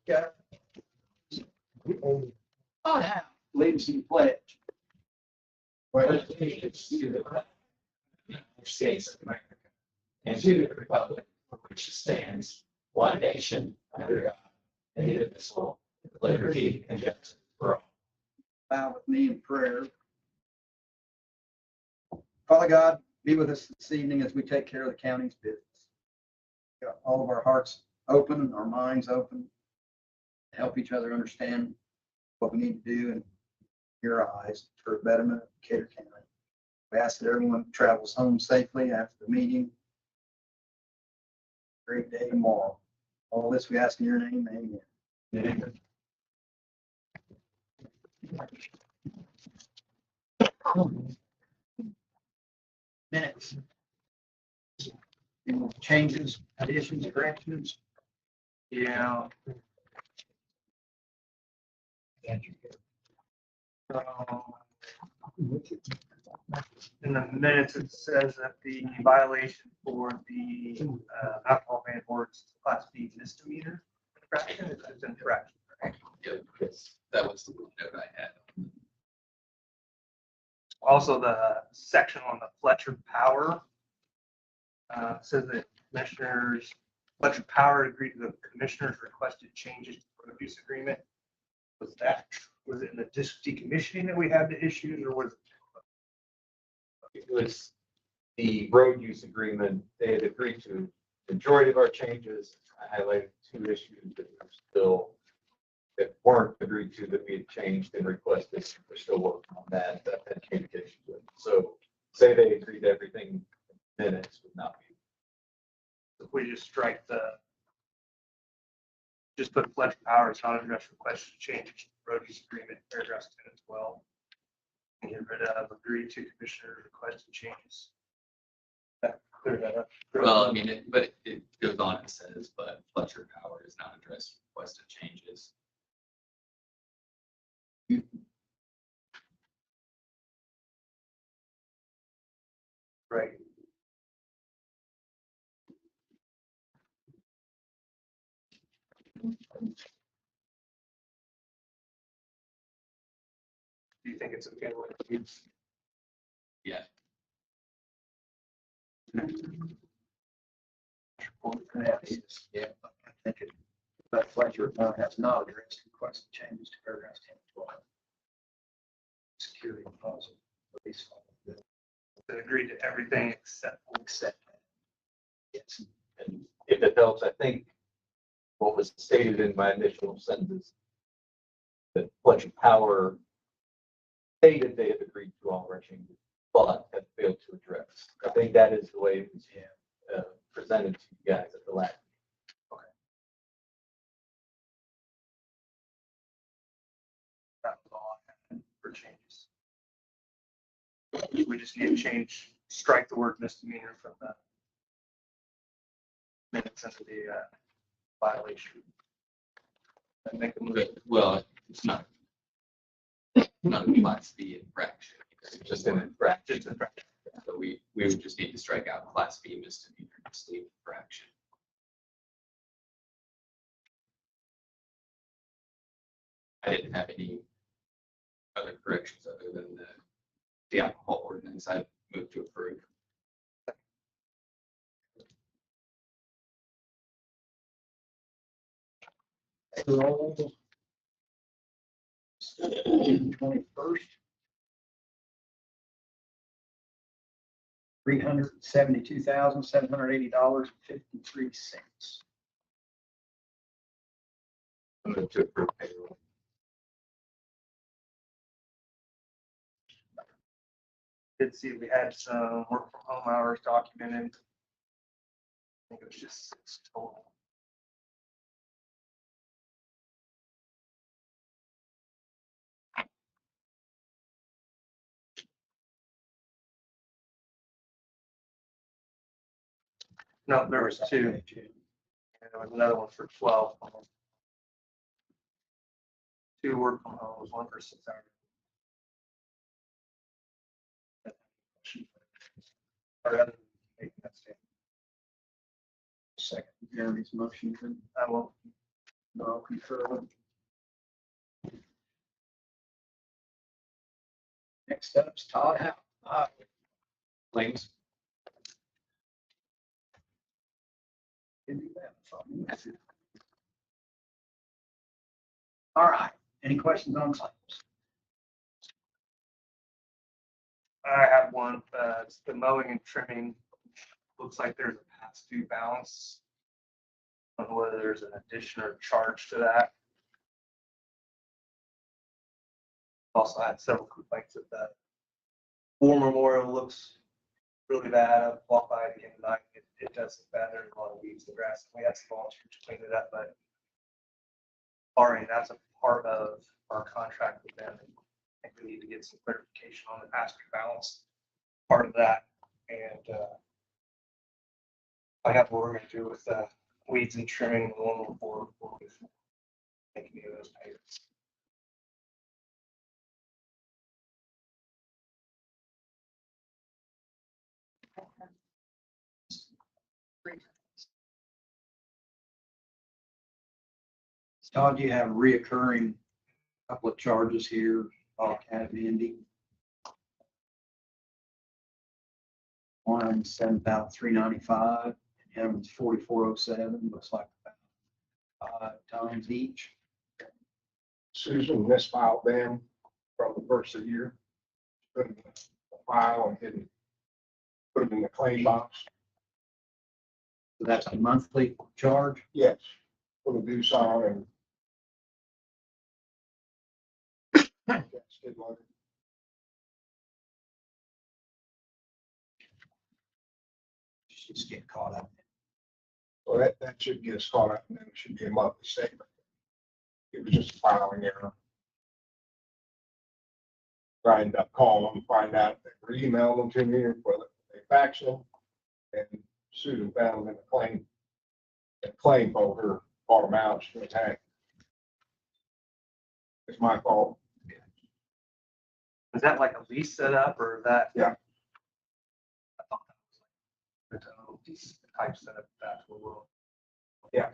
Yeah. Oh, yeah. Leads in pledge. States of America and to the republic for which it stands, one nation, under God, indivisible, with liberty and justice for all. Bow with me in prayer. Father God, be with us this evening as we take care of the county's business. Got all of our hearts open and our minds open. Help each other understand what we need to do and your eyes for betterment of Decatur County. We ask that everyone travels home safely after the meeting. Great day tomorrow. All this we ask in your name. Amen. Amen. Minutes. Any changes, additions, corrections? Yeah. In the minutes, it says that the violation for the alcohol ban board's class B misdemeanor infraction is infraction. Yeah, because that was the note I had. Also, the section on the Fletcher Power says that Fletcher Power agreed to the commissioner's requested changes to the road use agreement. Was it in the decommissioning that we had the issues, or was It was the road use agreement. They had agreed to the majority of our changes. I highlighted two issues that were still, that weren't agreed to, that we had changed and requested. We're still working on that. That had communication with. So say they agreed to everything, minutes would not be. if we just strike just put Fletcher Power as not addressed request to change road use agreement, paragraphs 10 and 12. And get rid of agreed to commissioner requested changes. That clear that up. Well, I mean, but it goes on and says, but Fletcher Power does not address requested changes. Right. Do you think it's okay with it? Yeah. Yeah, I think it, but Fletcher has not addressed requested changes to paragraphs 10 and 12. Security deposit. They agreed to everything except Except that. Yes. And if it helps, I think what was stated in my initial sentence, that Fletcher Power stated they had agreed to all of our changes, but had failed to address. I think that is the way it was presented to you guys at the last. that was all I had for changes. We just need to strike the word misdemeanor from the minutes into the violation. And make a move. Well, it's not a class B infraction. It's just an infraction. Just infraction. So we would just need to strike out class B misdemeanor and state infraction. I didn't have any other corrections other than the alcohol ordinance. I moved to approve. Roll. 21st. $372,780.53. I'm going to approve payroll. Did see we had some work from home hours documented. I think it was just 6 total. No, there was 2. And there was another one for 12. 2 work from home, 1 for 6 hours. Or other than making that statement. Second, Jeremy's motion. I will. I'll concur with. Next up's Todd. Claims. Can do that. All right, any questions on claims? I have one, it's the mowing and trimming. Looks like there's a past due balance. I don't know whether there's an addition or charge to that. Also, I had several complaints that the war memorial looks really bad. I walked by it again tonight. It does look bad. There's a lot of weeds and grass. We had some volunteers to clean it up, but already that's a part of our contract with them. I think we need to get some clarification on the past due balance, part of that. And I have what we're gonna do with weeds and trimming the one before we make any of those payments. Todd, you have reoccurring couple of charges here, Academy ending. One $7,395, and him is $4,407. Looks like about 5 times each. Susan misfiled them from the first of the year. Put them in the file and didn't put them in the claim box. So that's a monthly charge. Yes, for the due song and. Yes, did one. Just get caught up. So that should get us caught up, and then it should be a monthly statement. It was just a filing error. So I ended up calling them, find out if they were emailing them to me or whether they faxed them. And Susan found them in the claim folder, bought them out, she was hacked. It's my fault. Is that like a lease setup or is that? Yeah. I thought that was like a lease type setup. That's what we'll. Yeah.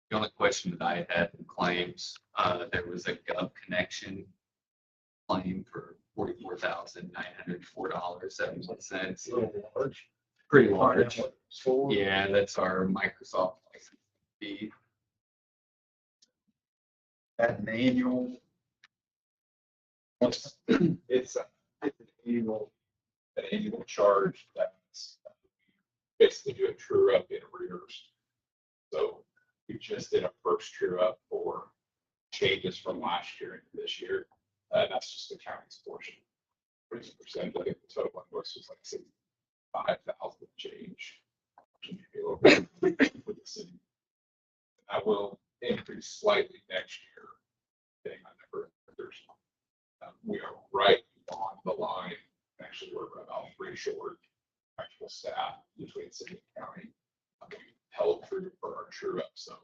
The only question that I had in claims, there was a Gov connection claim for $44,904.71. Large. Pretty large. Yeah, that's our Microsoft license fee. That an annual. It's an annual charge that's basically do a true up in arrears. So we just did a first true up for changes from last year into this year. That's just the county's portion. 30%, I think the total invoice was like 65,000 change. Maybe a little bit for the city. I will increase slightly next year. Depending on number of vendors. We are right on the line. Actually, we're about 3 short actual staff between city and county. We held through for our true up, so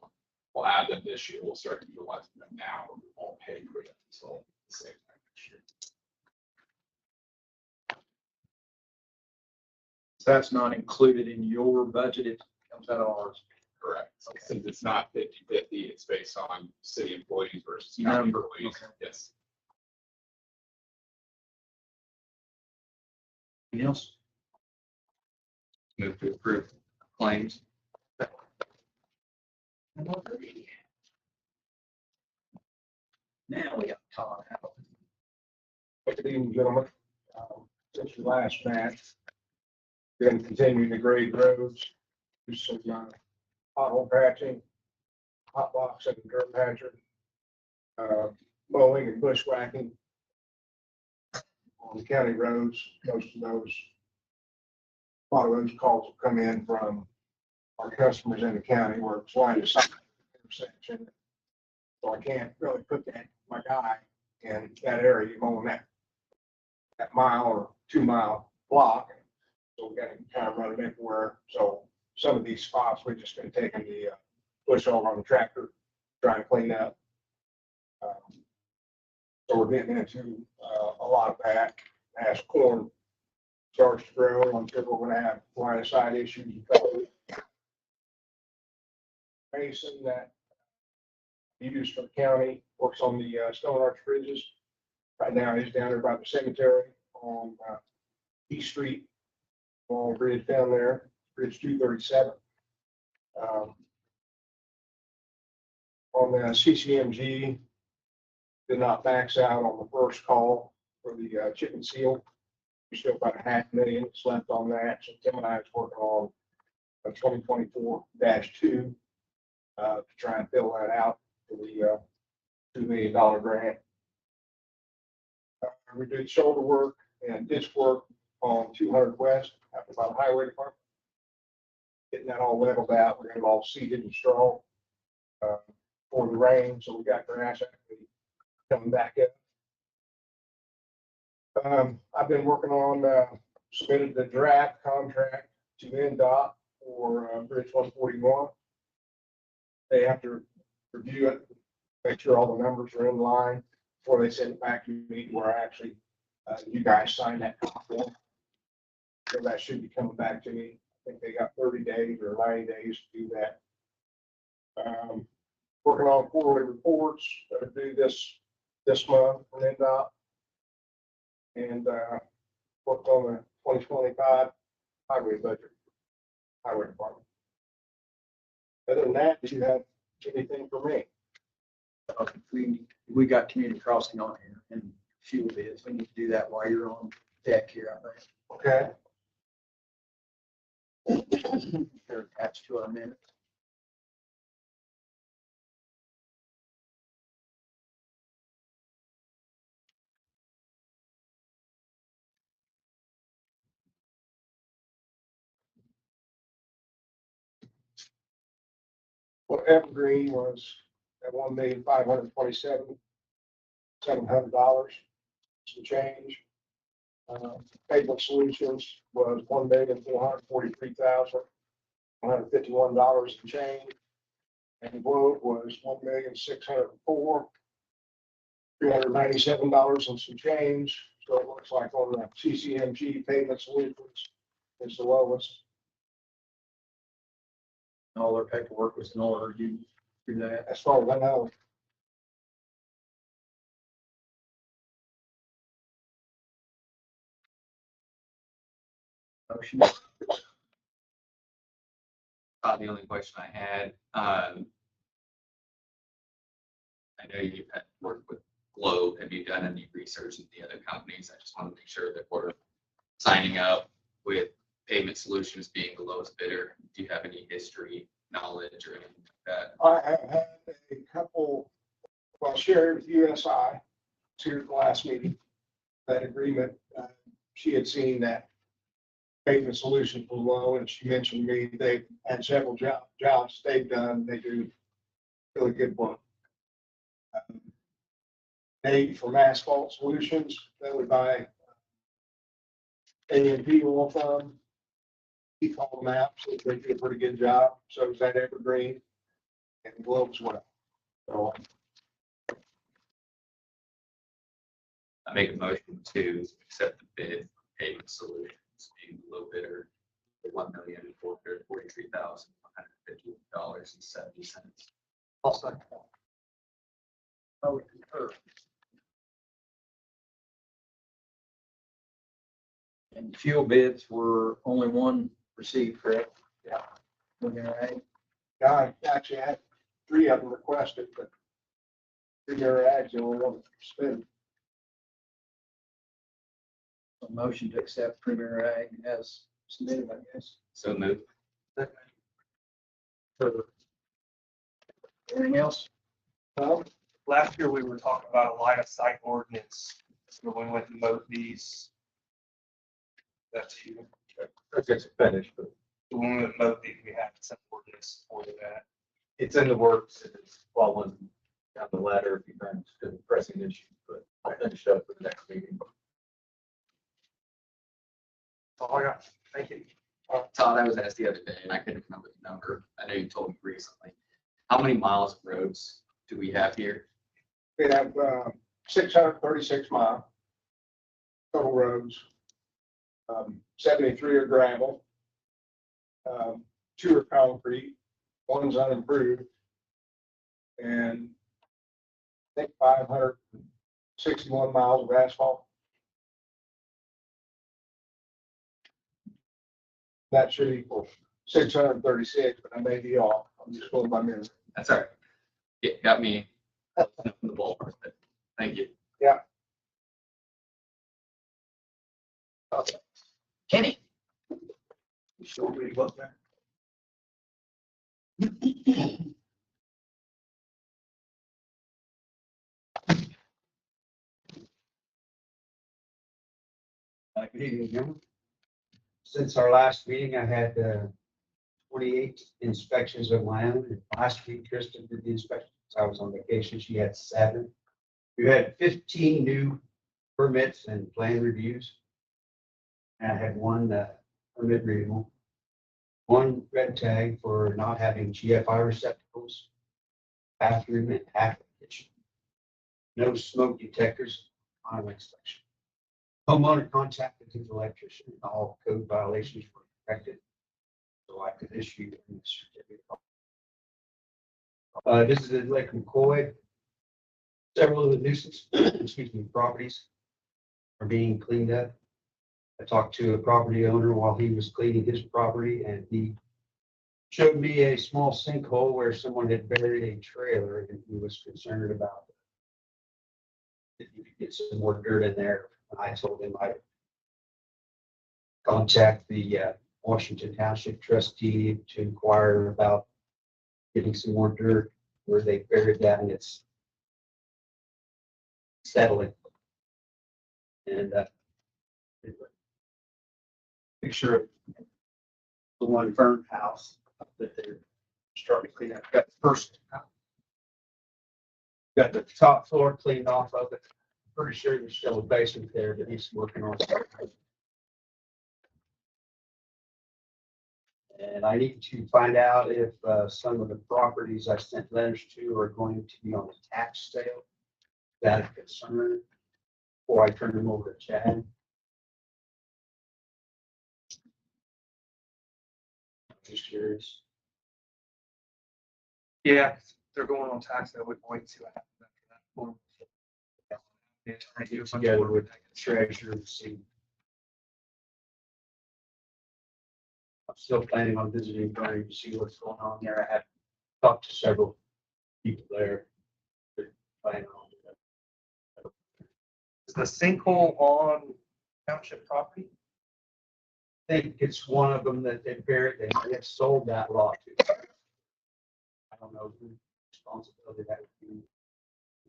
we'll add them this year. We'll start utilizing them now. We won't pay for them until the same time next year. So that's not included in your budget. It comes out of ours. Correct. So since it's not 50-50, it's based on city employees versus county Number, employees. okay. Yes. Anything else? Move to approve claims. Now we got Todd. Good evening, gentlemen. Since we last met, been continuing to grade roads, do some pothole patching, hot box and dirt patcher, mowing and bushwhacking on the county roads. Most of those, a lot of those calls will come in from our customers in the county where it's line of sight intersection. So I can't really put my guy in that area mowing that mile or 2 mile block. So we got to kind of run it everywhere. So some of these spots, we're just going to take in the bush over on the tractor, trying to clean up. So we're getting into a lot of that. As corn starts to grow, I'm sure we're going to have line of sight issues. Mason that he used for the county, works on the Stone Arch Bridges. Right now, he's down there by the cemetery on East Street, on bridge down there, Bridge 237. On the CCMG, did not max out on the first call for the chip and seal. We're still about $500,000 left on that. So Tim and I is working on a 2024-2 to try and fill that out for the $2 million grant. We did shoulder work and disc work on 200 West after by the highway department. Getting that all leveled out. We're going to all seeded and straw for the rain. So we got grass actually coming back up. I've been working on submitted the draft contract to NDOT for Bridge 141. They have to review it, make sure all the numbers are in line before they send it back to me, where actually you guys sign that contract. So that should be coming back to me. I think they got 30 days or 90 days to do that. Working on quarterly reports that are due this month from NDOT. And worked on the 2025 highway budget, highway department. Other than that, do you have anything for me? We got community crossing on here and fuel bids. We need to do that while you're on deck here, I think. They're attached to our minutes. Well, Evergreen was at $1,527,700, some change. Payment Solutions was $1,443,151 and change. And Globe was $1,604,397 and some change. So it looks like on the CCMG Payment Solutions, it's the lowest. All their paperwork was in order. You do that. As far as I know. Motion. The only question I had, I know you've had worked with Globe. Have you done any research in the other companies? I just want to make sure that we're signing up with Payment Solutions being the lowest bidder. Do you have any history, knowledge, or anything like that? I have had a couple, well, shared with USI to the last meeting, that agreement. She had seen that Payment Solutions was low, and she mentioned to me they've had several jobs they've done. They do really good work. Nate from Asphalt Solutions, that would buy A&P oil from. He called them out, so they did a pretty good job. So is that Evergreen and Globe as well. So I make a motion to accept the bid for Payment Solutions being the low bidder, $1,443,150.70. I'll second that. I would concur. And fuel bids were only one received, correct? Yeah. Okay. I actually had 3 of them requested, but Premier Ag's the only one to spend. A motion to accept Premier Ag as submitted, I guess. So moved. Anything else? Last year, we were talking about a line of sight ordinance, so we went and mowed these. That's you. It's finished, but So when we mowed these, we had some ordinance for that. it's in the works. It's following down the ladder if you turn to the pressing issues, but I'll finish up for the next meeting. That's all I got. Thank you. Todd, I was asked the other day, and I couldn't remember the number. I know you told me recently. How many miles of roads do we have here? We have 636 miles total roads. 73 are gravel. 2 are concrete. one's unimproved. And I think 561 miles of asphalt. That should equal 636, but I may be off. I'm just going by memory. That's all right. It got me in the ballpark, but thank you. Kenny? You sure we look there? Good evening, gentlemen. Since our last meeting, I had 28 inspections of my own. And last week, Kristen did the inspections. I was on vacation. She had 7. We had 15 new permits and plan reviews. And I had 1 permit renewal, 1 red tag for not having GFI receptacles, bathroom and half the kitchen. No smoke detectors on an inspection. Homeowner contacted his electrician and all code violations were corrected. So I could issue a certificate. This is in Lake McCoy. Several of the nuisance, excuse me, properties are being cleaned up. I talked to a property owner while he was cleaning his property and he showed me a small sinkhole where someone had buried a trailer and he was concerned about if you could get some more dirt in there. I told him I'd contact the Washington Township trustee to inquire about getting some more dirt where they buried that and it's settling. And picture of the one burned house that they're starting to clean up. Got the first, got the top floor cleaned off of it. Pretty sure there's still a basement there that he's working on. And I need to find out if some of the properties I sent letters to are going to be on a tax sale. That a concern before I turn them over to Chad. Just curious. Yeah, they're going on tax. I would wait to happen after that. Form. Yeah, I do a bunch of Together work with that. treasurer and see. I'm still planning on visiting Bernie to see what's going on there. I have talked to several people there. They're planning on it. Is the sinkhole on township property? I think it's one of them that they buried. They may have sold that lot to. I don't know whose responsibility that would be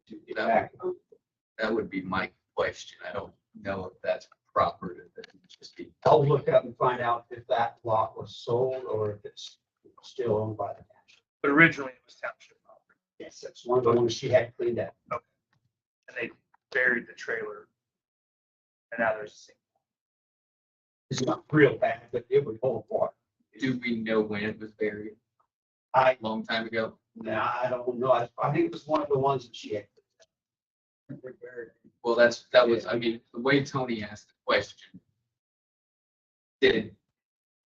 to get back. That would be my question. I don't know if that's proper to just be. I'll look up and find out if that lot was sold or if it's still owned by the township. But originally it was township property. Yes, that's one of the ones she had cleaned up. And they buried the trailer. And now there's a sinkhole. It's not real bad, but it would hold water. Do we know when it was buried? I, Long time ago? I don't know. I think it was one of the ones that she had. Well, that was, I mean, the way Tony asked the question.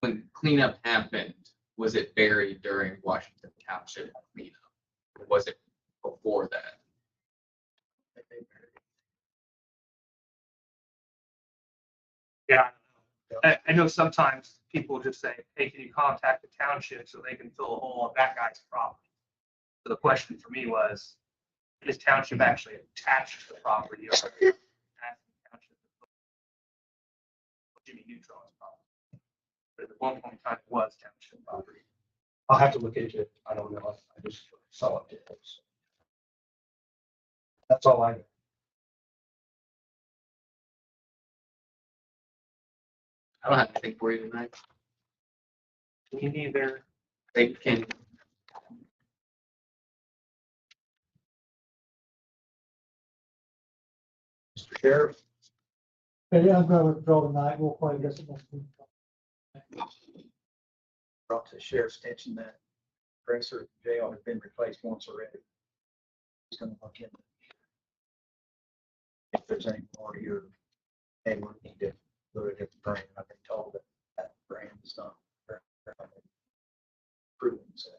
When cleanup happened, was it buried during Washington Township cleanup? Or was it before that? Yeah. I know sometimes people just say, hey, can you contact the township so they can fill a hole on that guy's property? So the question for me was, is township actually attached to the property? Or asking the township to put Jimmy Neutron's property? But at one point in time, it was township property. I'll have to look into it. I don't know. I just saw it today. So. That's all I know. I don't have anything for you tonight. Me neither. They can. Mr. Sheriff. Yeah, I'm going to withdraw tonight. We'll probably get some next week. Brought to the sheriff's attention that dresser at the jail has been replaced once already. He's gonna look into if there's any more here. And we need to go to a different brand. I've been told that that brand is not proven. So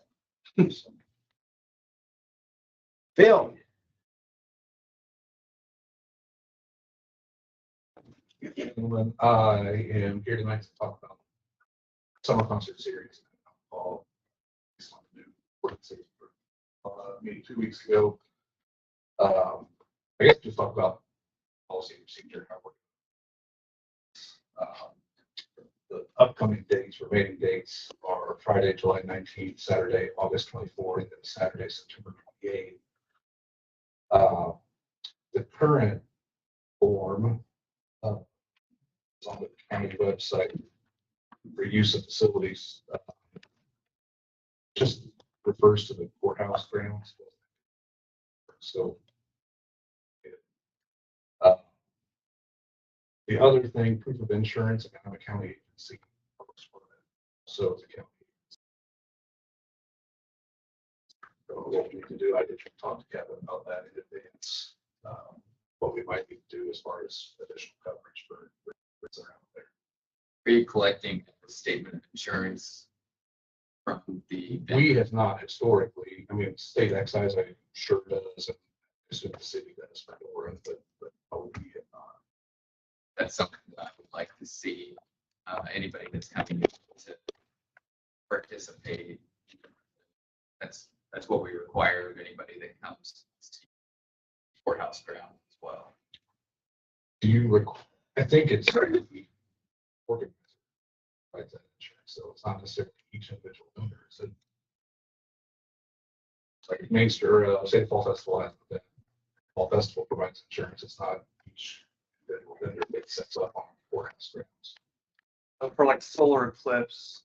Phil? Gentlemen, I am here tonight to talk about summer concert series. All meeting 2 weeks ago. I guess just talk about policy and procedure. How the upcoming dates, remaining dates are Friday, July 19th, Saturday, August 24th, and Saturday, September 28th. The current form is on the county website for use of facilities. Just refers to the courthouse grounds. So the other thing, proof of insurance, I'm a county agency. So it's a county. So what we need to do, I did talk to Kevin about that in advance. What we might need to do as far as additional coverage for what's around there. Are you collecting a statement of insurance from the? We have not historically, I mean, state excise, I'm sure does, and I assume the city does for Doran, but we have not. That's something that I would like to see, anybody that's coming to participate. That's what we require of anybody that comes to courthouse ground as well. Do you I think it's organized by that insurance, so it's not necessarily each individual vendor. So like Main Street, say Fall Festival has that. Fall Festival provides insurance. It's not each individual vendor that sets up on courthouse grounds. For like solar eclipse,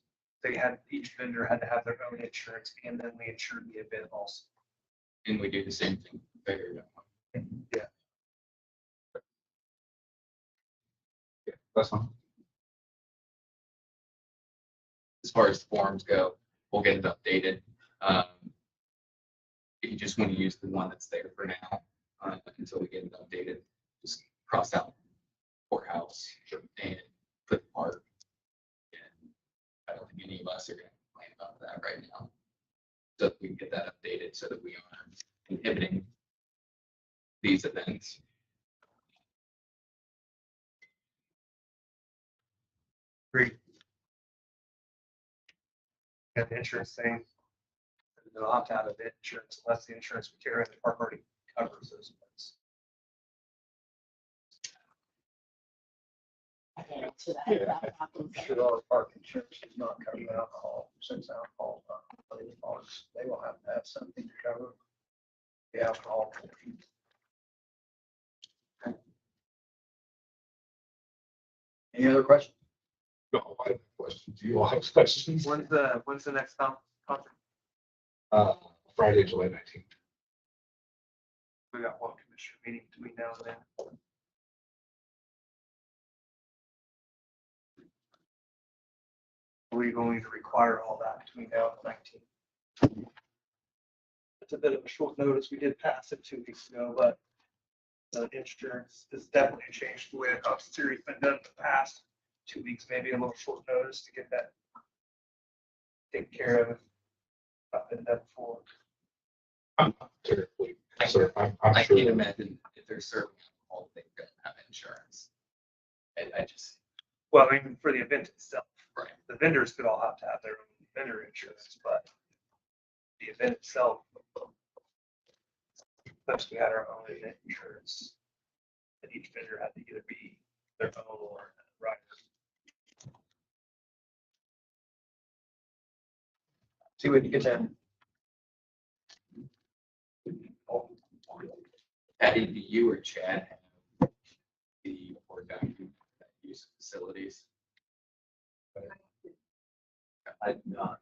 each vendor had to have their own insurance, and then we insured the event also. And we do the same thing there. Yeah. Yeah, that's fine. As far as the forms go, we'll get it updated. If you just want to use the one that's there for now, until we get it updated, just cross out courthouse and put the park. And I don't think any of us are going to complain about that right now. So that we can get that updated so that we aren't inhibiting these events. Great. Got the insurance thing. They'll opt out of it, insurance, unless the insurance we carry in the park already covers those events. Should our park insurance is not covering alcohol, since alcohol, parks, they will have to have something to cover the alcohol. Any other questions? No, I have questions. Do you all have questions? When's the next conference? Friday, July 19th. We got one commissioner meeting between now and then. We're going to require all that between now and the 19th. It's a bit of a short notice. We did pass it 2 weeks ago, but the insurance is definitely changed the way the concert series has been done in the past 2 weeks, maybe a little short notice to get that taken care of. I've been done before. I'm not terribly concerned. I'm I sure. can't imagine if they're serving alcohol, they don't have insurance. I just, Well, I mean, for the event itself, right. the vendors could all have to have their own vendor insurance, but the event itself, plus we had our own event insurance. And each vendor had to either be their own or right. See what you get there. Patty, do you or Chad have the board document that use facilities? I do not.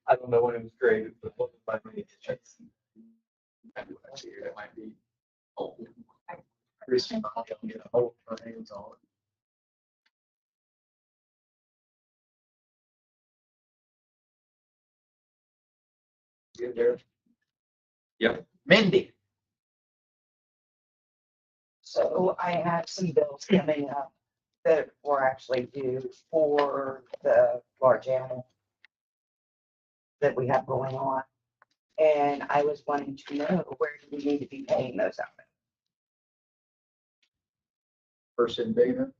I don't know when it was created, but look by me. I figured it might be old. Recently, I'll get a hold of her hands on it. You there? Yep. Mindy. So I have some bills coming up that were actually due for the large animal that we have going on. And I was wanting to know where do we need to be paying those out? Person data.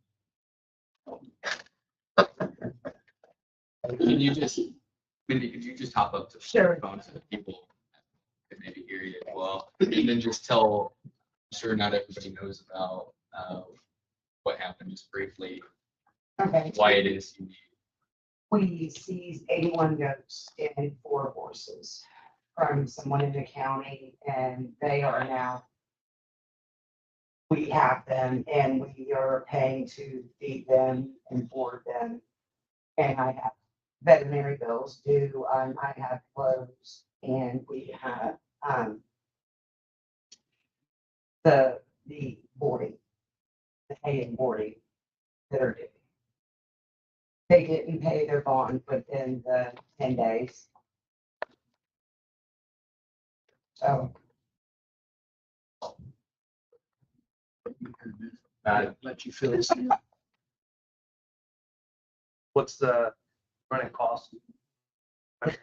Can you just, Mindy, could you just hop up to the Sure. phone so that people can maybe hear you as well? And then just tell, I'm sure not everybody knows about what happened, just briefly, Okay. why it is you need. We seized 81 goats and 4 horses from someone in the county, and they are now, we have them, and we are paying to feed them and board them. And I have veterinary bills due, I have clothes, and we have, the boarding, the hay and boarding that are due. They didn't pay their bond within the 10 days. So Let you fill this in. What's the running cost? I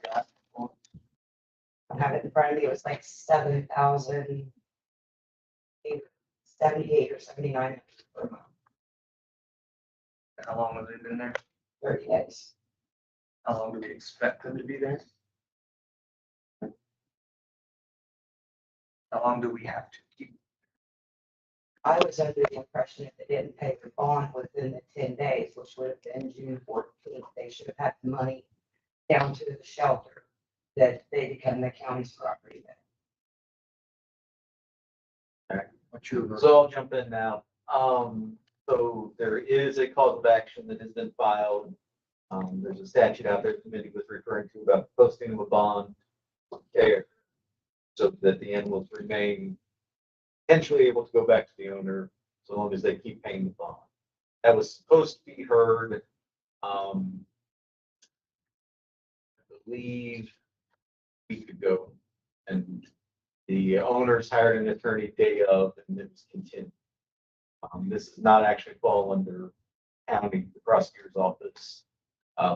have it in front of me, it was like 7,078 or 79 per month, How long have they been there? 30 days. How long do we expect them to be there? How long do we have to keep? I was under the impression if they didn't pay their bond within the 10 days, which would have been June 14th, they should have had the money down to the shelter, that they become the county's property. What's your? So I'll jump in now. So there is a cause of action that has been filed. There's a statute out there the committee was referring to about posting of a bond care so that the animals remain potentially able to go back to the owner so long as they keep paying the bond. That was supposed to be heard, I believe, a week ago. And the owners hired an attorney day of, and it was continued. This does not actually fall under county, the prosecutor's office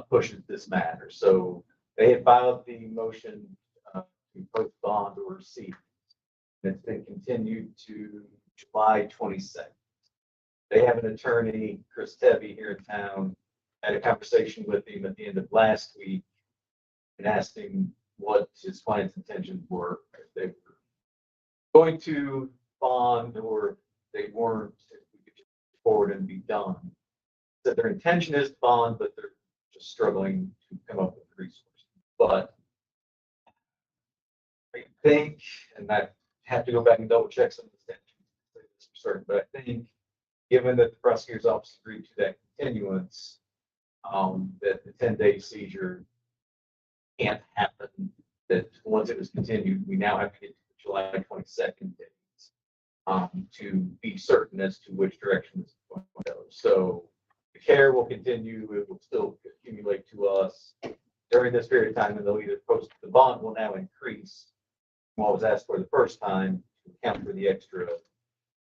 pushes this matter. So they had filed the motion to post bond or receipt. And it's been continued to July 22nd. They have an attorney, Chris Tebby, here in town. Had a conversation with him at the end of last week and asked him what his client's intentions were. If they were going to bond or they weren't, if we could just move forward and be done. That their intention is to bond, but they're just struggling to come up with the resources. But I think, and I have to go back and double check some of the statutes for certain, but I think given that the prosecutor's office agreed to that continuance, that the 10-day seizure can't happen, that once it was continued, we now have to get to the July 22nd date to be certain as to which direction this is going to go. So the care will continue, it will still accumulate to us during this period of time, and they'll either post, the bond will now increase from what was asked for the first time to account for the extra,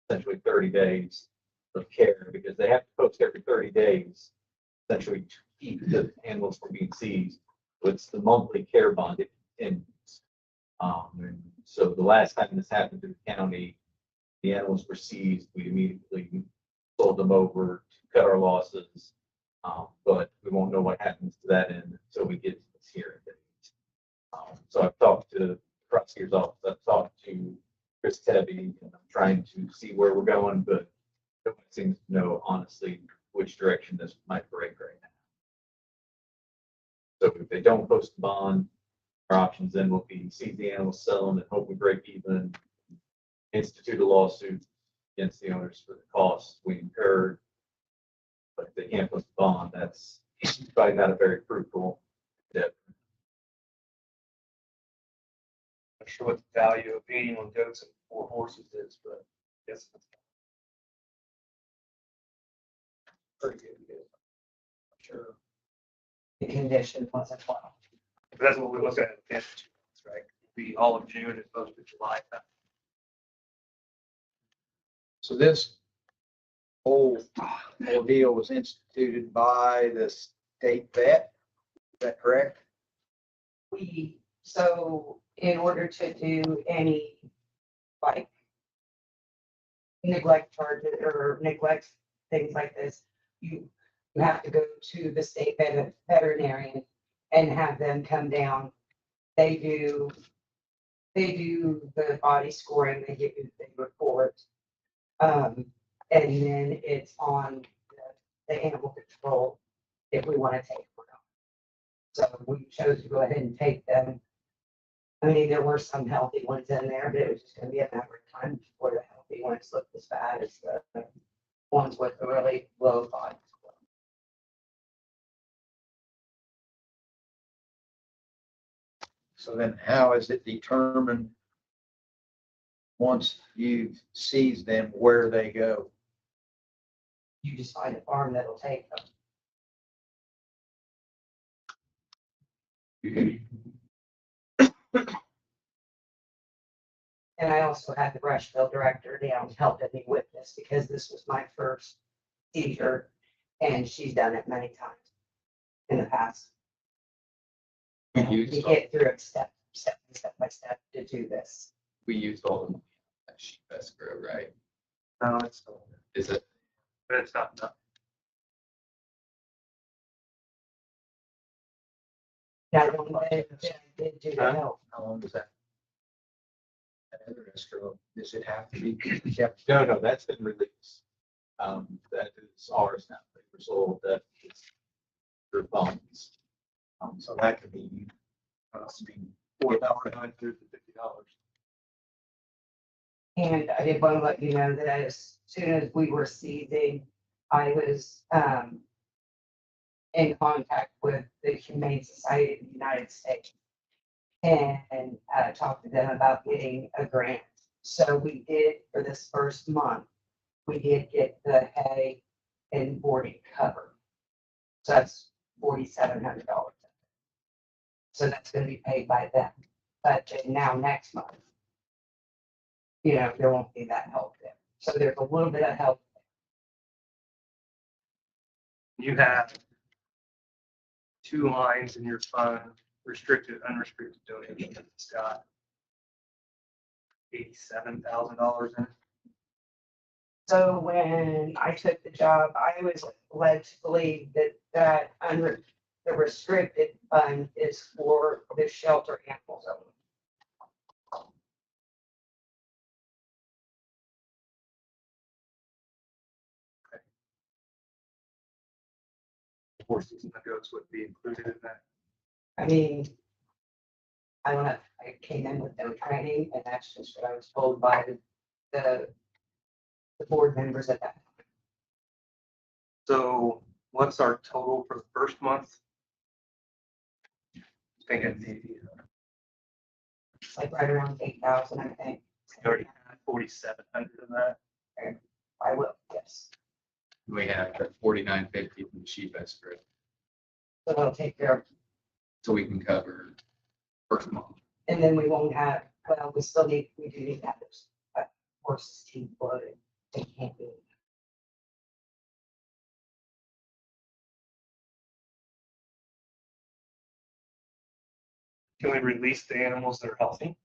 essentially 30 days of care, because they have to post every 30 days, essentially to keep the animals from being seized. So it's the monthly care bond, it continues. And so the last time this happened to the county, the animals were seized, we immediately sold them over to cut our losses. But we won't know what happens to that end until we get to this hearing date. So I've talked to the prosecutor's office, I've talked to Chris Tebby, and I'm trying to see where we're going, but nobody seems to know honestly which direction this might break right now. So if they don't post a bond, our options then will be seize the animals, sell them, and hope we break even, institute a lawsuit against the owners for the costs we incurred. But if they can't post a bond, that's probably not a very fruitful endeavor. Not sure what the value of 81 goats and 4 horses is, but I guess it's pretty good. Sure. The condition wasn't well. But that's what we're looking at, the next 2 months, right? Be all of June as opposed to July. So this whole ordeal was instituted by the state vet, is that correct? We So in order to do any like neglect charges or neglect things like this, you have to go to the state veterinarian and have them come down. They do the body scoring, they give you the report. And then it's on the animal control if we want to take them. So we chose to go ahead and take them. I mean, there were some healthy ones in there, but it was just gonna be a matter of time before the healthy ones looked as bad as the ones with the really low body score. So then how is it determined once you've seized them, where they go? You just find a farm that'll take them. And I also had the brush bill director down helping me with this because this was my first seizure and she's done it many times in the past. We You used, get through it step by step to do this. we used all the money on that sheep escrow, right? No, it's still, Is it, but it's not enough. Now, the one way that I did do to help. How long does that? That other escrow, does it have to be kept? No, that's been released. That is ours now. They were sold, that is your funds. So that could be, $4,950. And I did want to let you know that as soon as we were seizing, I was in contact with the Humane Society of the United States and talked to them about getting a grant. So we did, for this first month, we did get the hay and boarding covered. So that's $4,700. So that's going to be paid by them. But now next month, there won't be that help there. So there's a little bit of help. You have two lines in your fund, restricted, unrestricted donations. It's got $87,000 in it. So when I took the job, I was led to believe that the restricted fund is for the shelter animals only. Horses and the goats would be included in that. I mean, I don't know, I came in with no training and that's just what I was told by the board members at that time. So what's our total for the first month? Thinking maybe It's like right around 8,000, I think. we already had 4,700 of that. I will, yes. we have the 4950 from the sheep escrow, So they'll take care of, so we can cover first month. and then we won't have, well, we do need to have those horses teeth blooded. They can't do it. Can we release the animals that are healthy?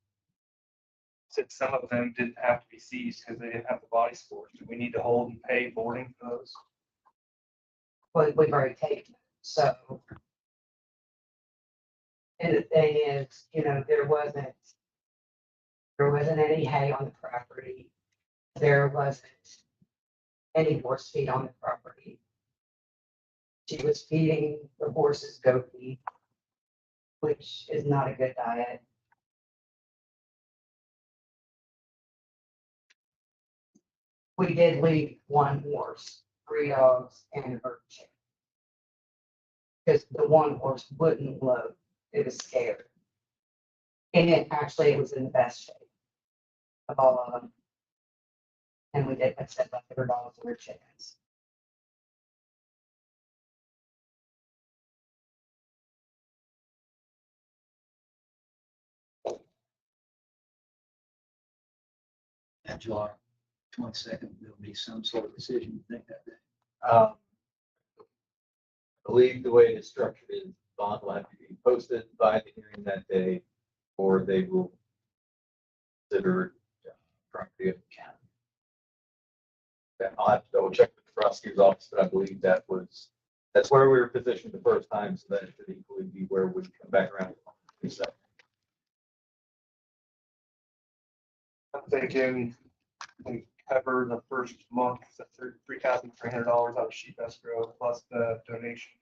Since some of them didn't have to be seized because they didn't have the body scores, do we need to hold and pay boarding for those? But we've already taken it, so. And the thing is, there wasn't any hay on the property. There wasn't any horse feed on the property. She was feeding the horses goat feed, which is not a good diet. We did leave one horse, 3 dogs, and a bird chicken. Because the one horse wouldn't load. It was scared. And it was in the best shape of all of them. And we did, like I said, left her dogs and her chickens. That July 22nd, there'll be some sort of decision, you think that day? I believe the way it's structured is bond will have to be posted by the hearing that day. or they will consider it property of the county. Yeah, I'll have to double check with the prosecutor's office, but I believe that's where we were positioned the first time, so that it should equally be where we come back around. I'm thinking we cover the first month, the $3,300 out of sheep escrow plus the donation.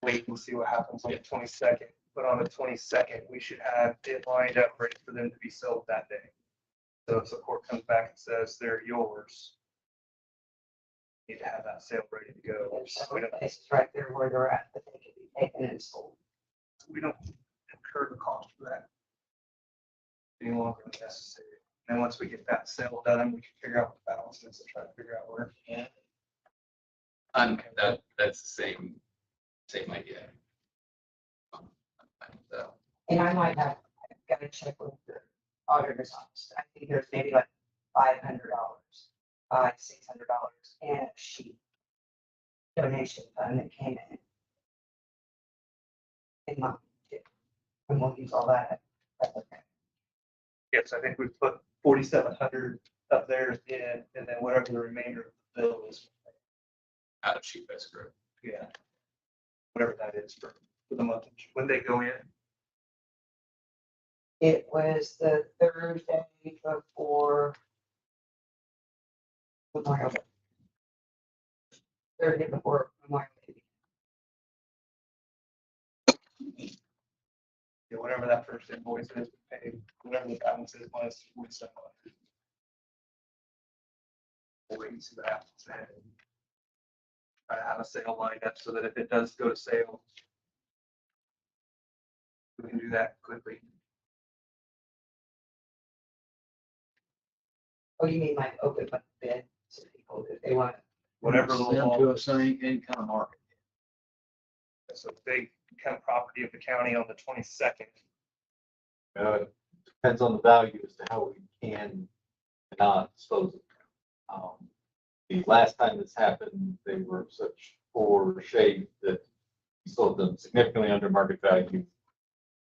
Wait and see what happens on the 22nd, but on the 22nd, we should have it lined up ready for them to be sold that day. So if the court comes back and says they're yours, you need to have that sale ready to go. There's several places right there where they're at that they can be taken and sold. We don't incur the cost for that any longer than necessary. And once we get that sale done, we can figure out what the balance is and try to figure out where. That's the same idea. I'm fine with that. And I might have, I've got to check with the auditor's office. I think there's maybe like $500, $600 and a sheet donation fund that came in my, and we'll use all that. That's okay. Yes, I think we put 4,700 up there in, and then whatever the remainder of the bill is. Out of sheep escrow. Yeah. Whatever that is for the month, when they go in. It was the Thursday before Memorial Day. Thursday before Memorial Day. Yeah, whatever that first invoice is, pay whatever the balance is minus 4,700. We'll wait and see what happens then. Try to have a sale lined up so that if it does go to sale, we can do that quickly. Oh, you mean like open up the bid so people, if they want it? Whatever the Sell law. to us any kind of market. So if they become property of the county on the 22nd, It depends on the value as to how we can and not dispose of them. The last time this happened, they were of such poor shape that we sold them significantly under market value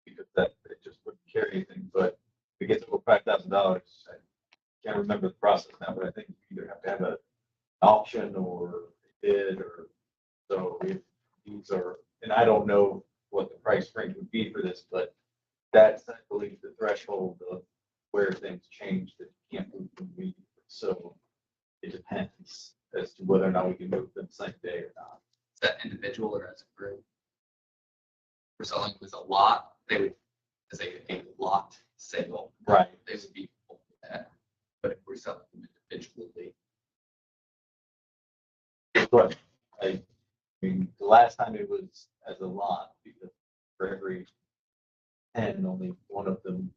because that it just wouldn't carry anything. But to get to $5,000, I can't remember the process now, but I think you either have to have an auction or a bid or so. If these are, and I don't know what the price range would be for this, but that's, I believe, the threshold of where things change that you can't move them immediately. So it depends as to whether or not we can move them same day or not. Is that individual or as a group? We're selling with a lot, they would, as a lot sale. Right. They would be open to that. But if we're selling them individually, But I mean, the last time it was as a lot because for every 10, only one of them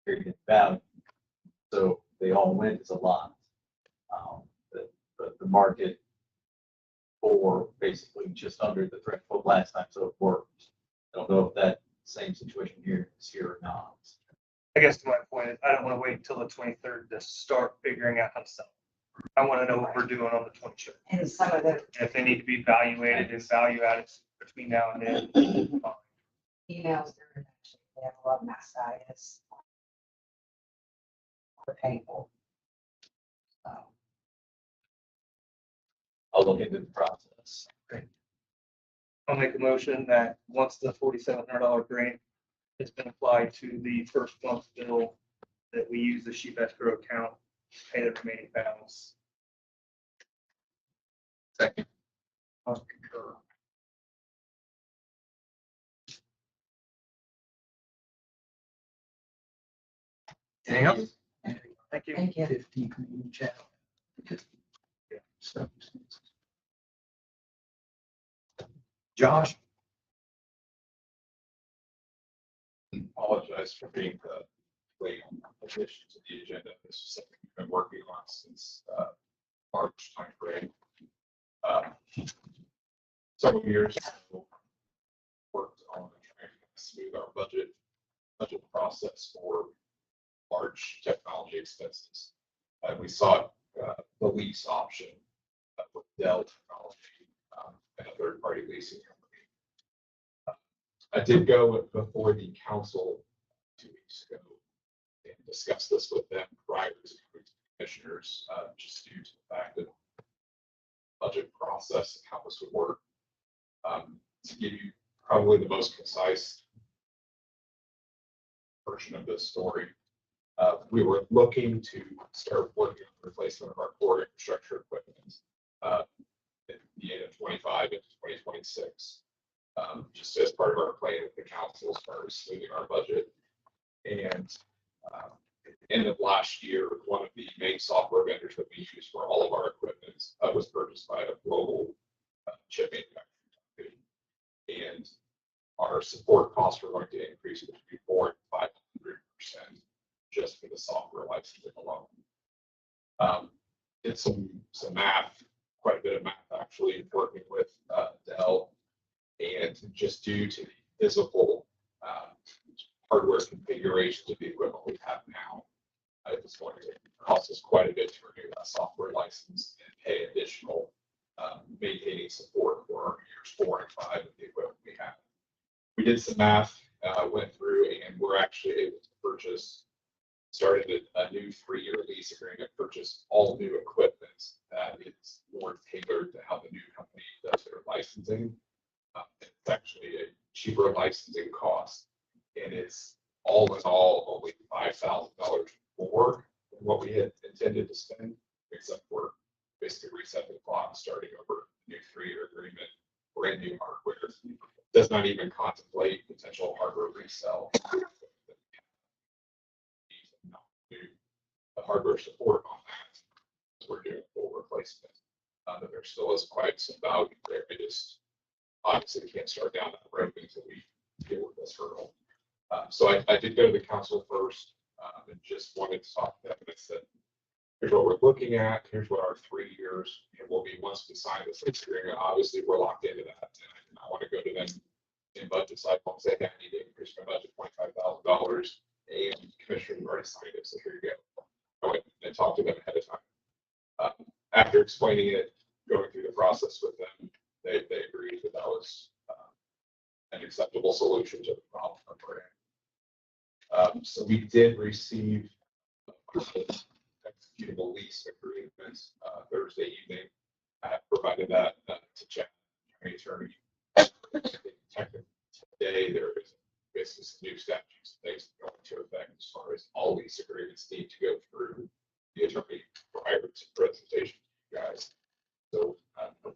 carried in value. So they all went as a lot. But the market for basically just under the threshold last time, so it worked. I don't know if that same situation here is here or not. I guess to my point is I don't want to wait until the 23rd to start figuring out how to sell. I want to know what we're doing on the 23rd. And some of the If they need to be evaluated and value added between now and then. emails, they're actually, they have a lot of mastitis. Or painful. So, I'll look into the process. I'll make a motion that once the $4,700 grant has been applied to the first month's bill, that we use the sheep escrow account to pay the remaining balance. second, I'll concur. Anything else? Thank you. thank you. 15 community channel. Circumstances. Josh? Apologize for being late on addition to the agenda. This is something we've been working on since March timeframe. Several years ago, worked on trying to smooth our budget process for large technology expenses. We sought the lease option with Dell Technology and a third-party leasing company. I did go before the council weeks ago and discussed this with them prior to commissioners, just due to the fact that budget process and how this would work. To give you probably the most concise version of this story, we were looking to start working on the replacement of our core infrastructure equipment at the end of 25 into 2026, just as part of our plan with the council as far as smoothing our budget. And at the end of last year, one of the main software vendors that we use for all of our equipment was purchased by a global chip manufacturing company. And our support costs were going to increase between 400% and 500% just for the software licensing alone. Did some math, quite a bit of math actually, working with Dell, and just due to the physical hardware configurations of the equipment we have now, it was going to cost us quite a bit to renew that software license and pay additional maintaining support for our years 4 and 5 of the equipment we have. We did some math, went through, and we're actually able to purchase, started a new 3-year lease agreement, purchase all new equipment that is more tailored to how the new company does their licensing. It's actually a cheaper licensing cost, and it's all in all only $5,000 more than what we had intended to spend, except for basically resetting the clock, starting over a new 3-year agreement, brand new hardware. Does not even contemplate potential hardware resale. The hardware support on that, we're doing full replacement. But there still is quite some value there. We just obviously can't start down that road until we deal with this hurdle. So I did go to the council first and just wanted to talk to them. And I said, here's what we're looking at. Here's what our 3 years will be once we sign this agreement. Obviously, we're locked into that. And I want to go to them in budget cycle and say, hey, I need to increase my budget $25,000. And commissioners already signed it, so here you go. I went and talked to them ahead of time. After explaining it, going through the process with them, they agreed that that was an acceptable solution to the problem that we're in. So we did receive executable lease agreements Thursday evening. I provided that to Chad, county attorney. Technically, today there is basically some new statutes and things going into effect as far as all lease agreements need to go through the attorney prior to presentation to you guys. So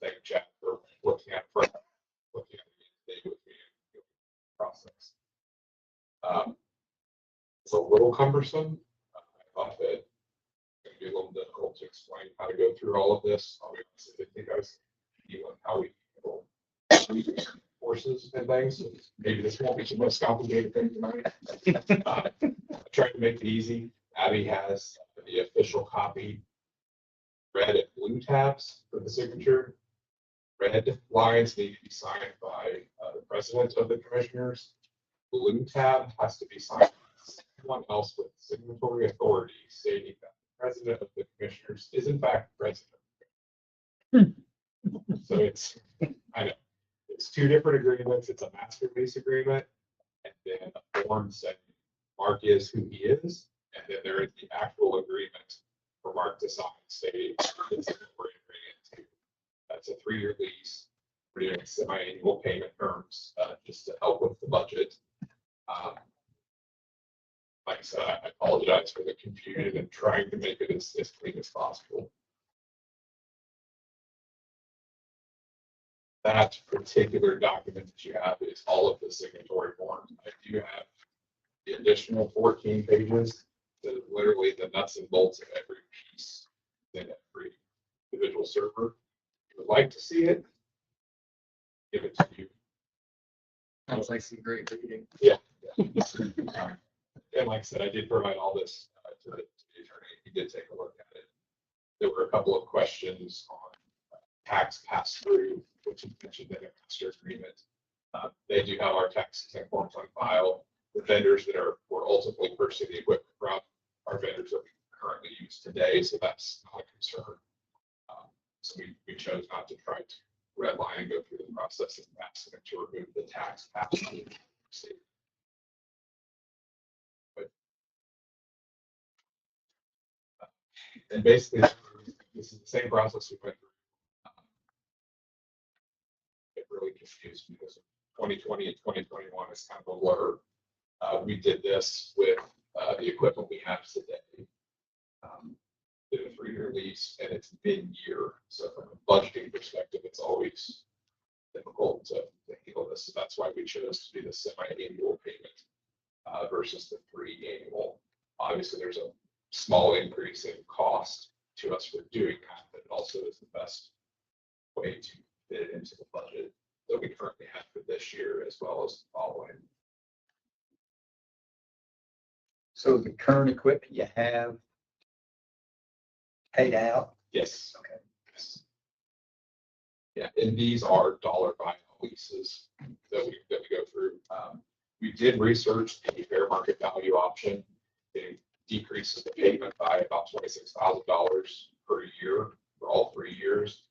thank Chad for looking at it with me in the process. It's a little cumbersome. I thought that it would be a little difficult to explain how to go through all of this. Obviously, I think I was how we handle forces and things. Maybe this won't be the most complicated thing tonight. I tried to make it easy. Abby has the official copy, red and blue tabs for the signature. Red lines need to be signed by the president of the commissioners. Blue tab has to be signed by someone else with signatory authority, stating that the president of the commissioners is in fact president. So it's, I know, it's 2 different agreements. It's a master lease agreement, and then a form saying Mark is who he is, and then there is the actual agreement for Mark to sign stating this is what we're agreeing to. That's a 3-year lease. We're doing semi-annual payment terms just to help with the budget. Like I said, I apologize for the confusion and trying to make it as clean as possible. That particular document that you have is all of the signatory forms. I do have the additional 14 pages that is literally the nuts and bolts of every piece in every individual server. If you would like to see it, give it to you. Sounds like some great reading. Yeah. And like I said, I did provide all this to the attorney. He did take a look at it. There were a couple of questions on tax pass-through, which is mentioned in the master agreement. They do have our tax forms on file. The vendors that we're ultimately purchasing the equipment from are vendors that we currently use today, so that's not a concern. So we chose not to try to redline and go through the process of passing it to remove the tax pass-through. But And basically, this is the same process we went through. Get really confused because 2020 and 2021 is kind of a blur. We did this with the equipment we have today. Did a 3-year lease and it's mid-year. So from a budgeting perspective, it's always difficult to handle this. So that's why we chose to do the semi-annual payment versus the 3 annual. Obviously, there's a small increase in cost to us for doing that, but it also is the best way to fit it into the budget that we currently have for this year as well as the following. So the current equipment you have paid out? Yes. Okay. Yes. Yeah, and these are dollar buy leases that we go through. We did research the fair market value option. It decreases the payment by about $26,000 per year for all 3 years.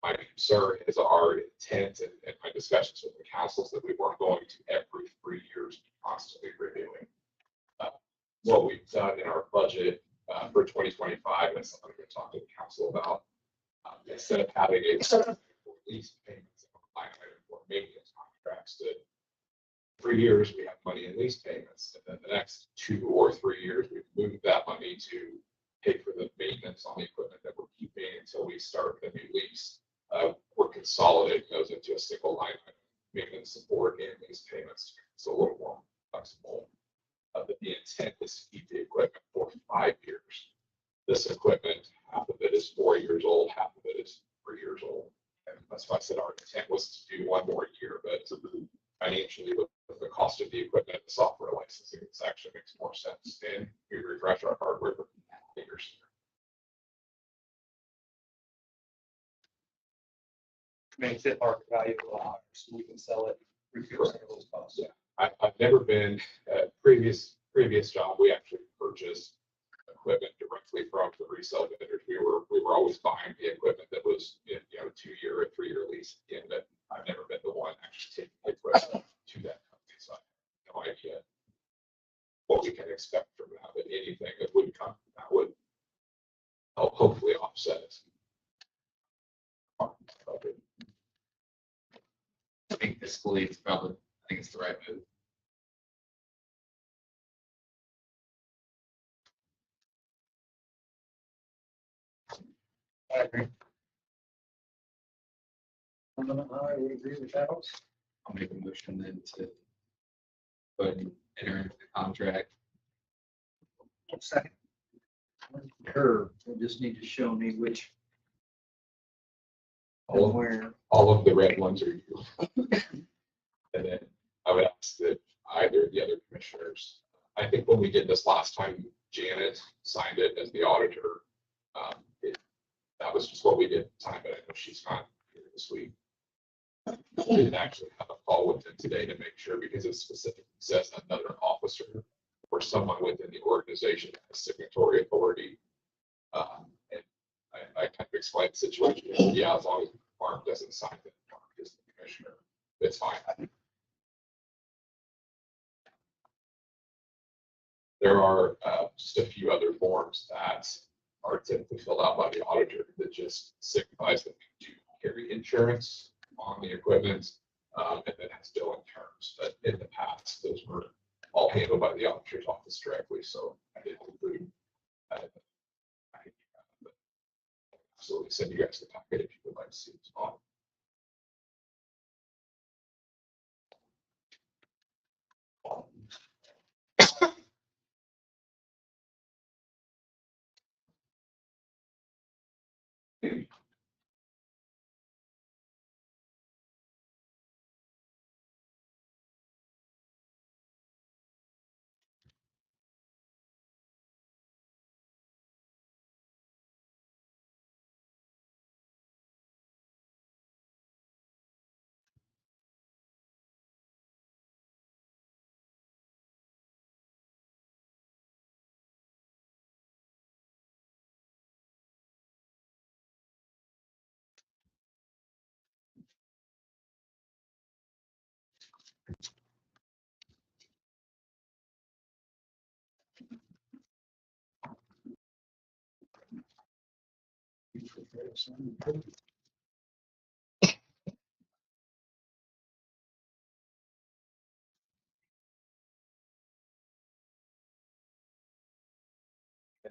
My concern is our intent and my discussions with the councils that we weren't going to every 3 years constantly reviewing. What we've done in our budget for 2025, and something we're talking to the council about, instead of having a lease payments and a line item for maintenance contracts, that 3 years we have money in lease payments, and then the next 2 or 3 years we've moved that money to pay for the maintenance on the equipment that we're keeping until we start a new lease. We're consolidating those into a single line item, maintenance support and lease payments. It's a little more flexible. But the intent is to keep the equipment for 5 years. This equipment, half of it is 4 years old, half of it is 3 years old. And that's why I said our intent was to do 1 more year, but financially with the cost of the equipment, the software licensing, this actually makes more sense. And we refresh our hardware for years. Makes it market value a lot higher, so we can sell it, recoup some of those costs. Yeah. I've never been, previous job, we actually purchased equipment directly from the resale vendors. We were always buying the equipment that was in, 2-year or 3-year lease at the end of it. I've never been the one actually taking the equipment to that company, so I have no idea what we can expect from that, but anything that would come, that would help hopefully offset it. I think fiscally, it's probably, I think it's the right move. I agree. I would agree with that. I'll make a motion then to go ahead and enter into the contract. Second. Curve, you just need to show me which All and of, where. all of the red ones are you. And then I would ask that either of the other commissioners, I think when we did this last time, Janet signed it as the auditor. That was just what we did at the time, but I know she's not here this week. We didn't actually have a call with them today to make sure, because it specifically says another officer or someone within the organization has signatory authority. And I kind of explained the situation. Yeah, as long as Mark doesn't sign it, Mark is the commissioner, it's fine. There are just a few other forms that are typically filled out by the auditor that just signifies that we do carry insurance on the equipment, and then has billing terms. But in the past, those were all handled by the auditor's office directly, so I didn't include that. Absolutely send you guys the packet if you would like to see this on. And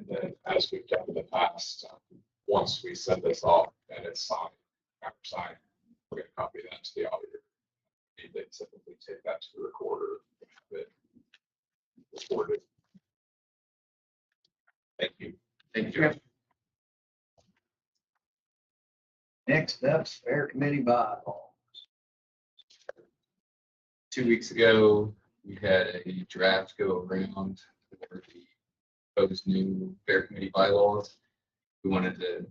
then as we've done in the past, once we send this off and it's signed, after signed, we're gonna copy that to the auditor. They typically take that to the recorder, have it recorded. Thank you. Thank you. Next up's fair committee bylaws. 2 weeks ago, we had a draft go around for the proposed new fair committee bylaws. We wanted to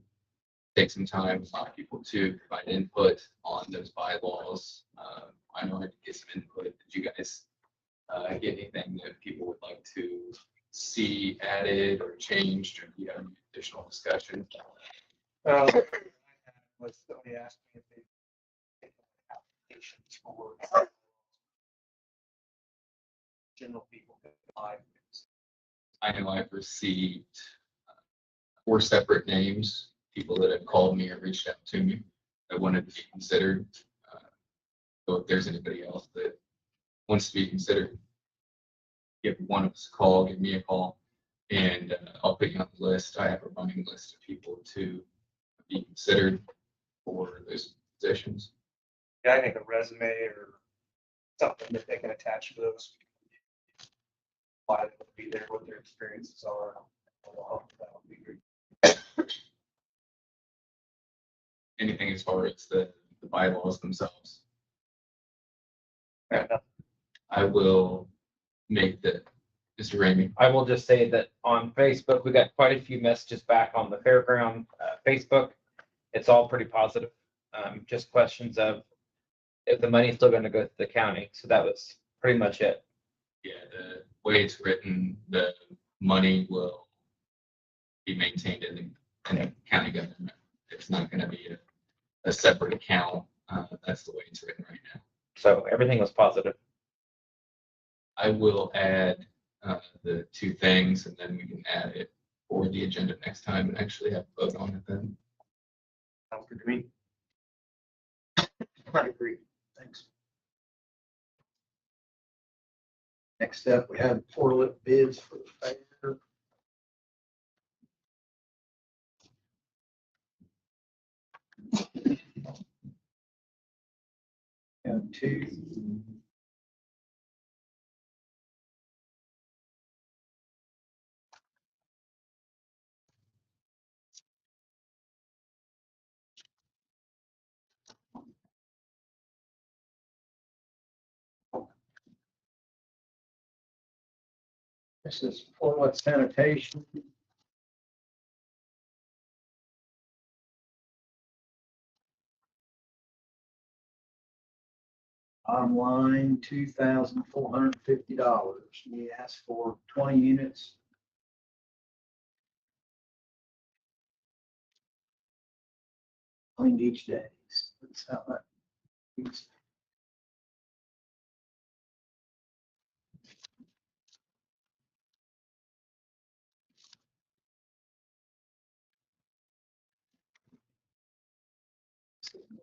take some time, allow people to provide input on those bylaws. I know I did get some input. Did you guys get anything that people would like to see added or changed, or do you have any additional discussion? Was somebody asked me if they take applications for general people to apply. I know I've received 4 separate names, people that have called me or reached out to me that wanted to be considered. So if there's anybody else that wants to be considered, give one of us a call, give me a call, and I'll put you on the list. I have a running list of people to be considered for those positions. Yeah, I think a resume or something that they can attach to those. Why they would be there, what their experiences are. That would be great. Anything as far as the bylaws themselves. Fair enough. I will make the, Mr. Ramey. I will just say that on Facebook, we got quite a few messages back on the fairground Facebook. It's all pretty positive. Just questions of if the money's still going to go to the county. So that was pretty much it. Yeah, the way it's written, the money will be maintained in the county government. It's not going to be a separate account. That's the way it's written right now. So everything was positive. I will add the 2 things, and then we can add it for the agenda next time and actually have a vote on it then. Sounds good to me. I agree. Thanks. Next up, we have portal bids for the fair. Have 2. This is portal sanitation. Online, $2,450. We asked for 20 units. Cleaned each day. That's how that.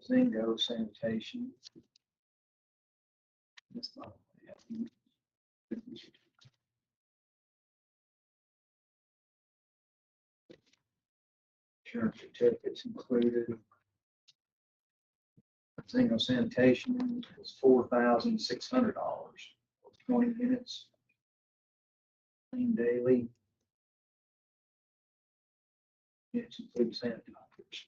Zingo sanitation. That's not. Insurance certificates included. Single sanitation is $4,600 for 20 units. Clean daily. It's include sanitizers.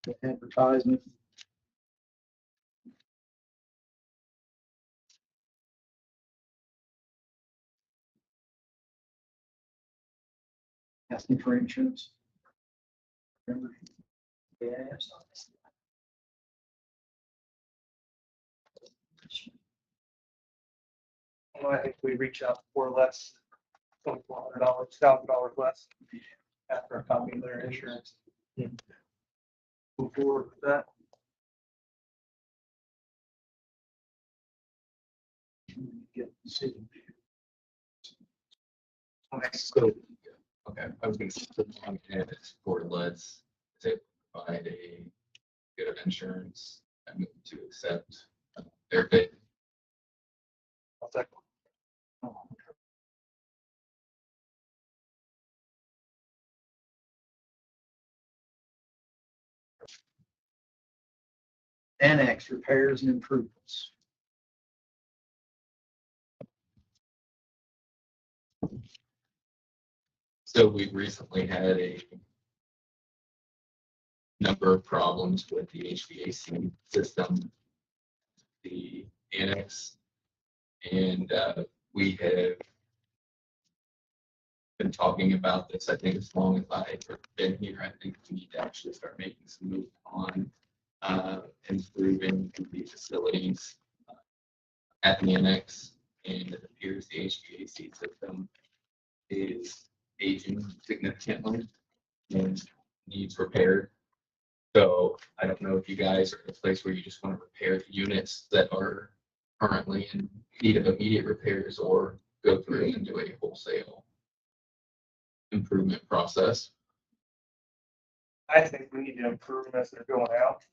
The advertisement. Asking for insurance. Remember? Yes. Well, I think we reach out for less, $2,400, $1,000 less after a copy of their insurance. Move forward with that. get the decision. So, okay, I was gonna say, on candidates for leads, to provide a bit of insurance and to accept their bid. I'll second. Annex repairs and improvements. So we've recently had a number of problems with the HVAC system, the annex, and we have been talking about this, I think, as long as I've been here. I think we need to actually start making some move on improving the facilities at the annex, and it appears the HVAC system is aging significantly and needs repaired. So I don't know if you guys are at a place where you just want to repair the units that are currently in need of immediate repairs, or go through and do a wholesale improvement process. I think we need to improve them as they're going out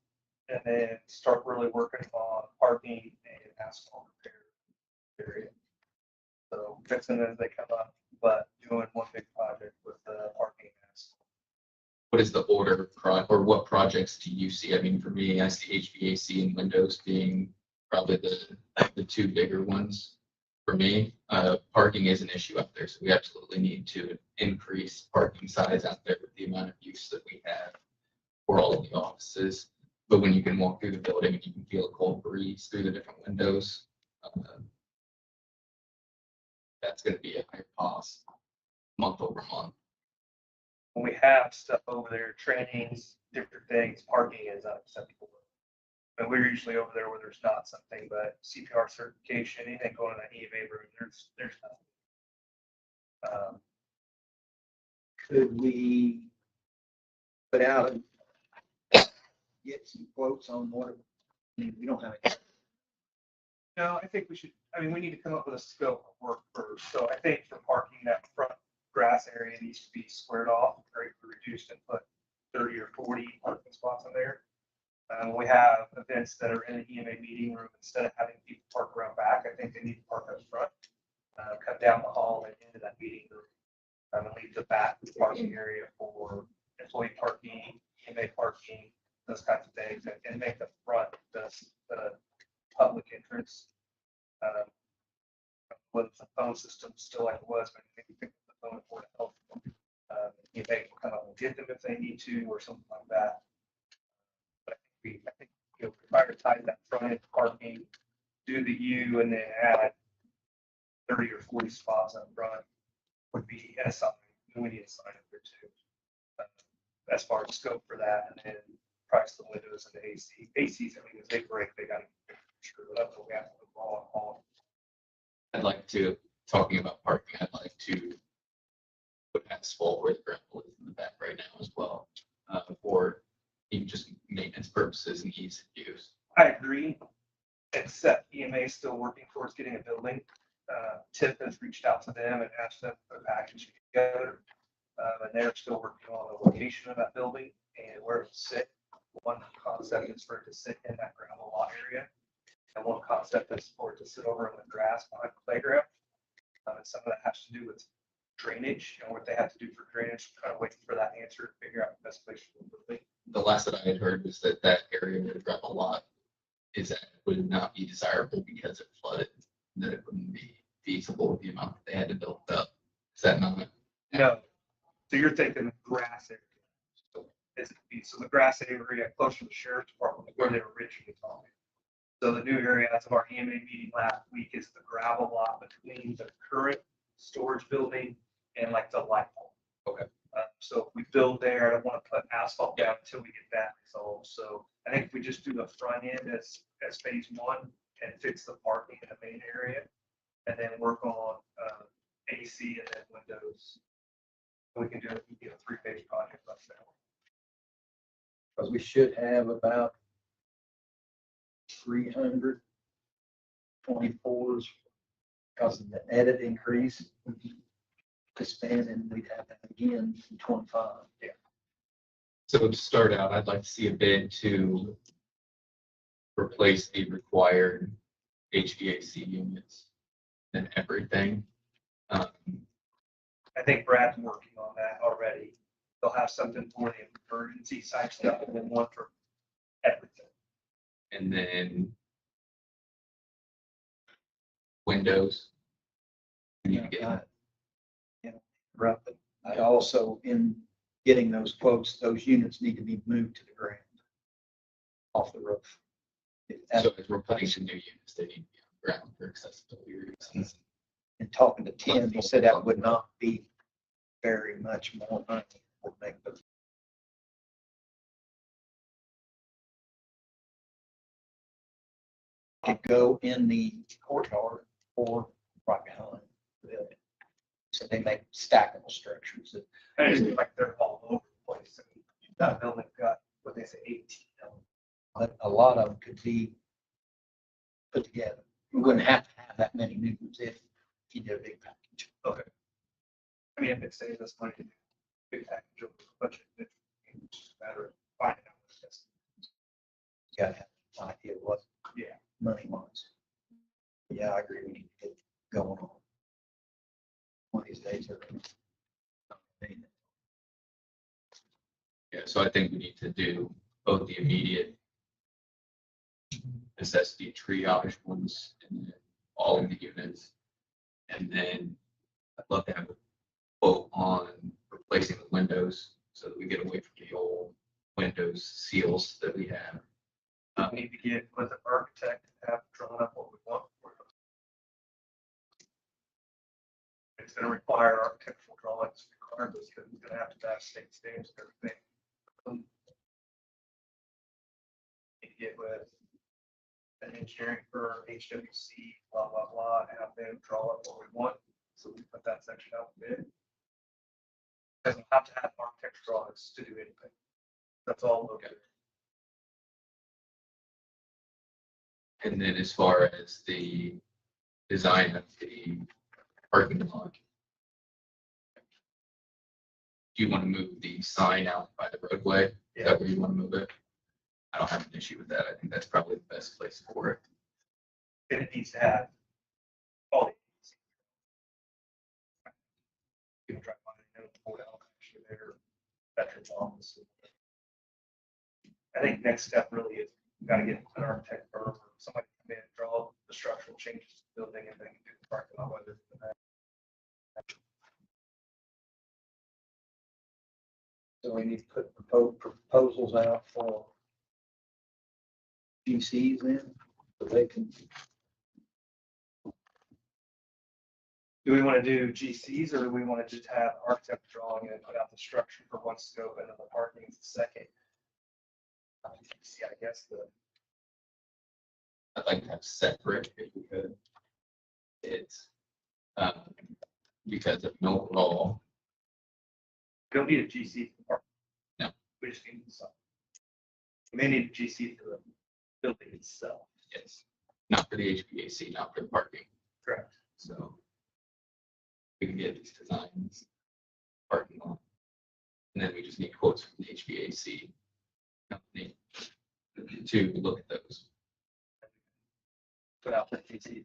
and then start really working on parking and asphalt repair area. So fixing it as they come up, but doing one big project with the parking and asphalt. What is the order or what projects do you see? I mean, for me, I see HVAC and windows being probably the two bigger ones. For me, parking is an issue out there, so we absolutely need to increase parking size out there with the amount of use that we have for all of the offices. But when you can walk through the building and you can feel a cold breeze through the different windows, that's going to be a higher cost month over month. When we have stuff over there, trainings, different things, parking is unacceptable. But we're usually over there where there's not something, but CPR certification, anything going in that EMA room, there's nothing. Could we put out and get some quotes on what, I mean, we don't have it. No, I think we should, I mean, we need to come up with a scope of work first. So I think for parking, that front grass area needs to be squared off, greatly reduced, and put 30 or 40 parking spots in there. We have events that are in the EMA meeting room, instead of having people park around back, I think they need to park up front, come down the hall and into that meeting room. And leave the back parking area for employee parking, EMA parking, those kinds of things, and make the front the public entrance. With the phone system still like it was, but maybe pick up the phone for help. You may come up and get them if they need to, or something like that. But I think prioritize that front end parking, do the U, and then add 30 or 40 spots up front would be a sign. We need a sign up there too. As far as scope for that, and then price the windows and the AC. ACs, I mean, if they break, they got to sure that's what we have to all. I'd like to, talking about parking, I'd like to put asphalt where the gravel is in the back right now as well, for even just maintenance purposes and ease of use. I agree, except EMA is still working towards getting a building. TIP has reached out to them and asked them to put a package together. And they're still working on the location of that building and where it will sit. One concept is for it to sit in that gravel lot area. And one concept is for it to sit over in the grass behind the playground. And some of that has to do with drainage and what they have to do for drainage. Kind of waiting for that answer to figure out the best place for the building. The last that I had heard was that that area where the gravel lot is at would not be desirable because it flooded, that it wouldn't be feasible with the amount that they had to build up. Is that not? No. So you're thinking the grass area. So the grass area closer to the sheriff's department where they were originally talking. So the new area as of our EMA meeting last week is the gravel lot between the current storage building and like the light pole. Okay. So if we build there, I don't want to put asphalt down until we get that resolved. So I think if we just do the front end as phase one and fix the parking in the main area, and then work on AC and then windows, we can do a 3-phase project like that. Because we should have about 324s because of the edit increase to spend, and we'd have that again in 25. So to start out, I'd like to see a bid to replace the required HVAC units and everything. Um, I think Brad's working on that already. They'll have something for the emergency side stuff and then one for everything. And then windows. We need to get Right, but I also, in getting those quotes, those units need to be moved to the ground, off the roof. So as we're putting some new units, they need to be on the ground for accessibility reasons. And talking to Tim, he said that would not be very much more money. Would make those. To go in the courtyard or right behind the building. So they make stackable structures that And it's like they're all over the place. That building got, what they say, 18. but a lot of them could be put together. We wouldn't have to have that many new ones if you did a big package. Okay. I mean, if it saves us money, big package over the budget, it's just a matter of finding out what it is. You gotta have an idea what Yeah. money wants. Yeah, I agree. We need to get going on. One of these days. Yeah, so I think we need to do both the immediate necessity triage ones and then all of the units. And then I'd love to have a quote on replacing the windows so that we get away from the old windows seals that we have. We need to get with an architect and have drawn up what we want for them. It's gonna require architectural drawings regardless, because it's gonna have to pass state standards and everything. Need to get with an engineering firm, HWC, blah, blah, blah, and have them draw up what we want, so we put that section out in bid. Doesn't have to have architectural drawings to do anything. That's all located. And then as far as the design of the parking lot, do you want to move the sign out by the roadway? Is that where you want to move it? I don't have an issue with that. I think that's probably the best place for it. And it needs to have all the. People drive by, they know the board out, actually, their veterans office. I think next step really is, you gotta get an architect or somebody to come in and draw the structural changes to the building and then do the parking lot. Whether it's the back. So we need to put proposals out for GCs in, so they can. Do we want to do GCs or do we want to just have architect drawing and put out the structure for one scope and then the parking is the second? GC, I guess the. I'd like to have separate if we could. It's because of an overall, We don't need a GC for the park. No. We just need the sign. We may need a GC for the building itself. yes, not for the HVAC, not for the parking. Correct. So we can get these designs, parking lot. And then we just need quotes from the HVAC company to look at those. Put out the GC.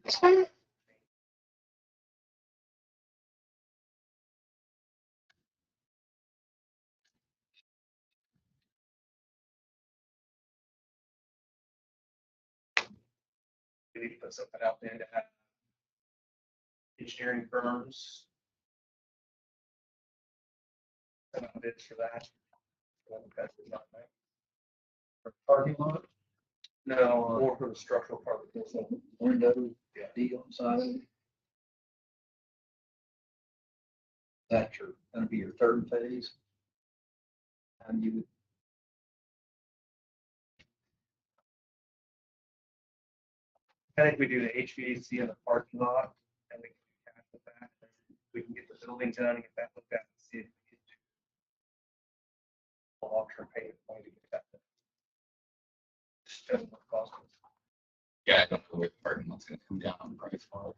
We need to put something out there to have engineering firms. Send out bids for that. For parking lot, No, more for the structural part of the business. window, deal inside of it. That's gonna be your third phase. And you would. I think we do the HVAC in the parking lot and we can do cash with that. We can get the building done and get that looked at and see if we can do a long-term payment plan to get that done. Just doesn't look costly. Yeah, I don't know where the parking lot's gonna come down on the price for it.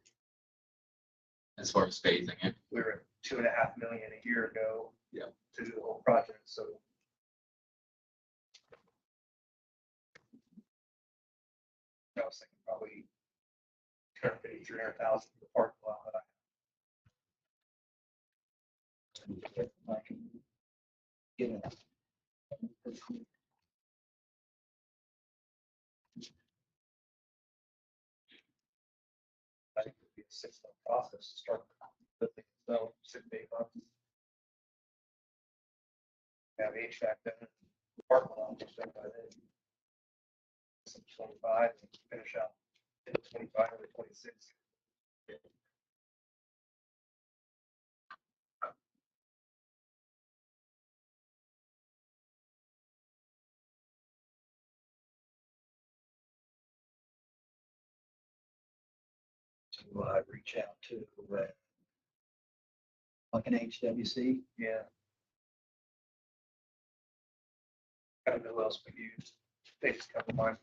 as far as phasing it. We were at 2.5 million a year ago. Yeah. To do the whole project, so. I was thinking probably 250, 300,000 for the parking lot, but I can get it. I think it'd be a 6-month process to start the thing, so 6 to 8 months. Have HVAC done, parking lot, just done by then. Some 25, and finish out in 25 or 26. To reach out to like an HWC. Yeah. I don't know who else we used. They just come to mind.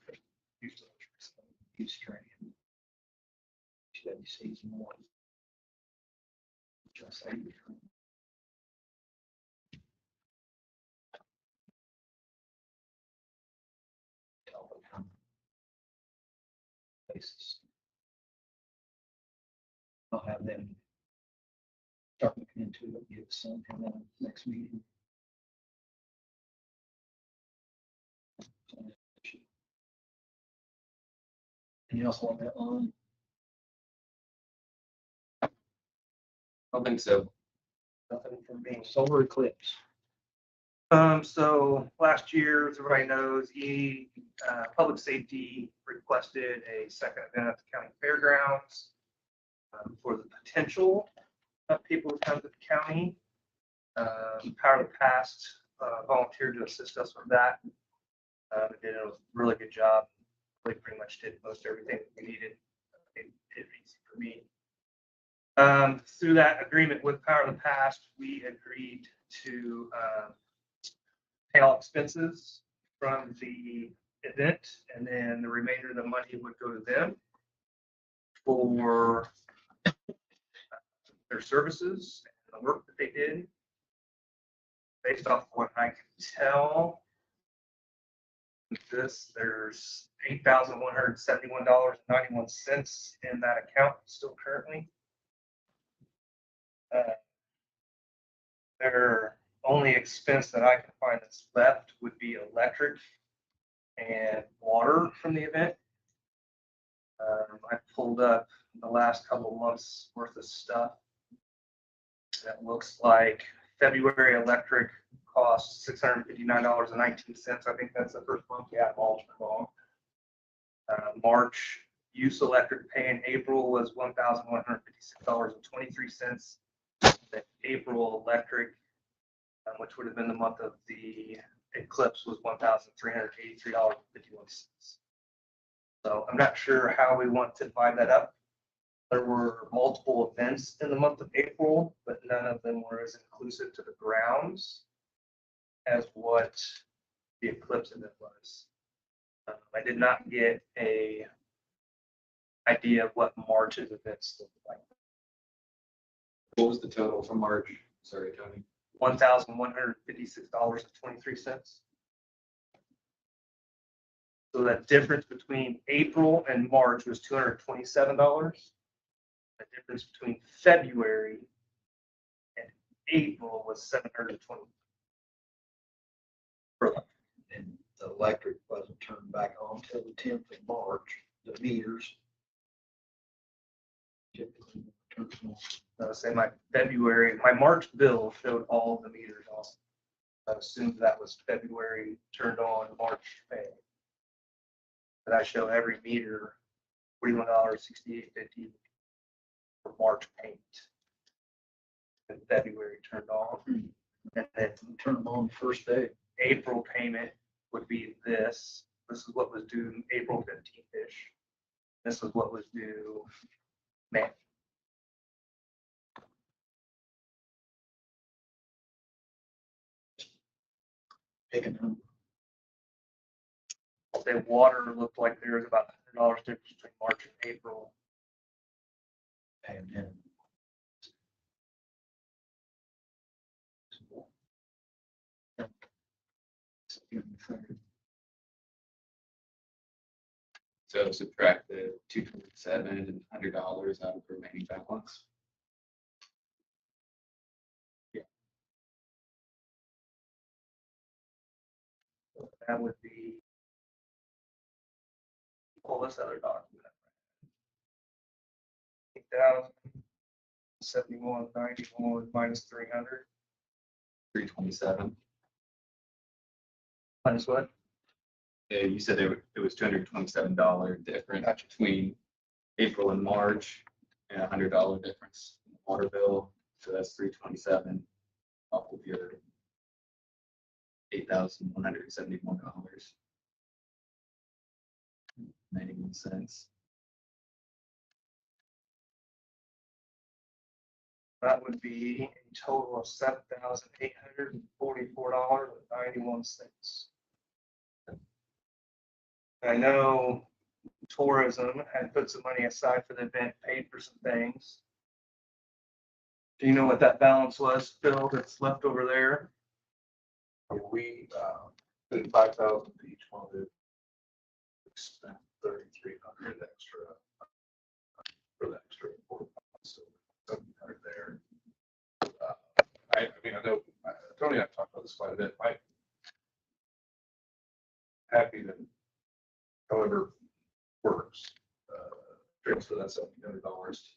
Used Use training. HWC's more. Just say. Basis. I'll have them start looking into it, give some in the next meeting. Anything else on that line? I don't think so. nothing from me. Solar eclipse. So last year, as everybody knows, Public Safety requested a second event at the county fairgrounds for the potential of people who come to the county. Power of the Past volunteered to assist us with that. They did a really good job. They pretty much did most everything that we needed. It did easy for me. Through that agreement with Power of the Past, we agreed to pay all expenses from the event, and then the remainder of the money would go to them for their services and the work that they did. Based off what I can tell, there's $8,171.91 in that account still currently. Their only expense that I can find that's left would be electric and water from the event. I pulled up the last couple months worth of stuff. That looks like February electric cost $659.19. I think that's the first month we had all wrong. March use electric pay in April was $1,156.23. April electric, which would have been the month of the eclipse, was $1,383.51. So I'm not sure how we want to divide that up. There were multiple events in the month of April, but none of them were as inclusive to the grounds as what the eclipse event was. I did not get a idea of what March's events looked like. What was the total for March? Sorry, Tony. $1,156.23. So that difference between April and March was $227. The difference between February and April was $720. And the electric wasn't turned back on till the 10th of March, the meters. Typically turns on. I would say my March bill showed all the meters off. I assumed that was February turned on, March pay. But I show every meter $41.6850 for March payment. And February turned on. And then Turn them on the first day. April payment would be this. This is what was due April 15th-ish. This is what was due May. Pick a number. Say water looked like there was about $100 difference between March and April. Pay them in. So subtract the 227 and $100 out of the remaining balance. That would be. Pull this other document. 8,071.91 minus 300. 327. Minus what? You said it was $227 difference between April and March, and $100 difference in the water bill. So that's 327 off of your $8,171. 91 cents. That would be a total of $7,844.91. I know tourism had put some money aside for the event, paid for some things. Do you know what that balance was, Bill, that's left over there? We, did 5,000 to each one of it. We spent 3,300 extra for the extra 4 months, so 700 there. I mean, I know, Tony and I talked about this quite a bit. I'm happy that however works, transfer that $700 to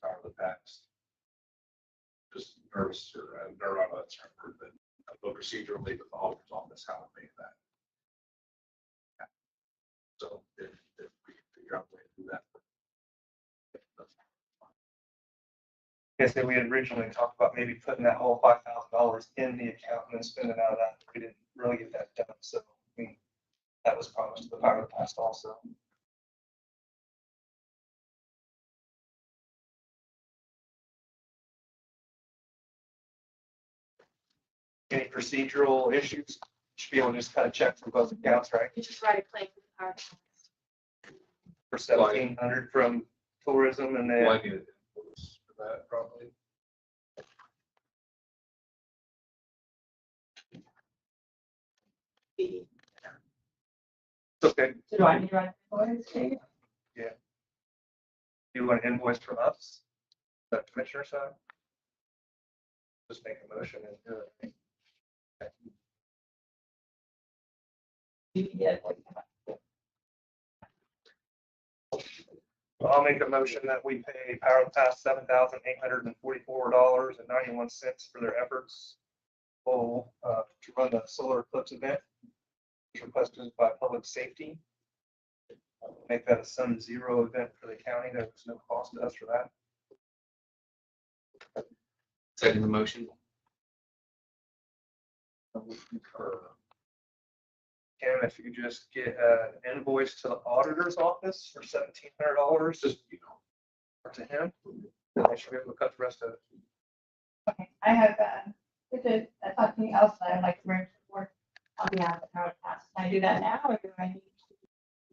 power the past. Just nervous or neuron on that term, but procedurally with the auditor's office, how to pay that. So if we can figure out a way to do that. I guess that we had originally talked about maybe putting that whole $5,000 in the account and then spending out of that. We didn't really get that done, so I mean, that was promised to the power of the past also. Any procedural issues? Should be able to just kind of check for both accounts, right? You just write a claim for the power. For 1,700 from tourism and then. Well, I need it for that probably. Okay. So do I need to write the invoice? You want an invoice from us? The commissioner side? Just make a motion and do it. Yeah. I'll make a motion that we pay Power of the Past $7,844.91 for their efforts. To run the solar eclipse event. Requested by public safety. Make that a Sun Zero event for the county. There was no cost to us for that. Second the motion. Kim, if you just get an invoice to the auditor's office for $1,700, just, or to him, then I should be able to cut the rest of it. Okay, I have, something else that I'd like to bring to the board on behalf of the power task. Can I do that now or do I need to?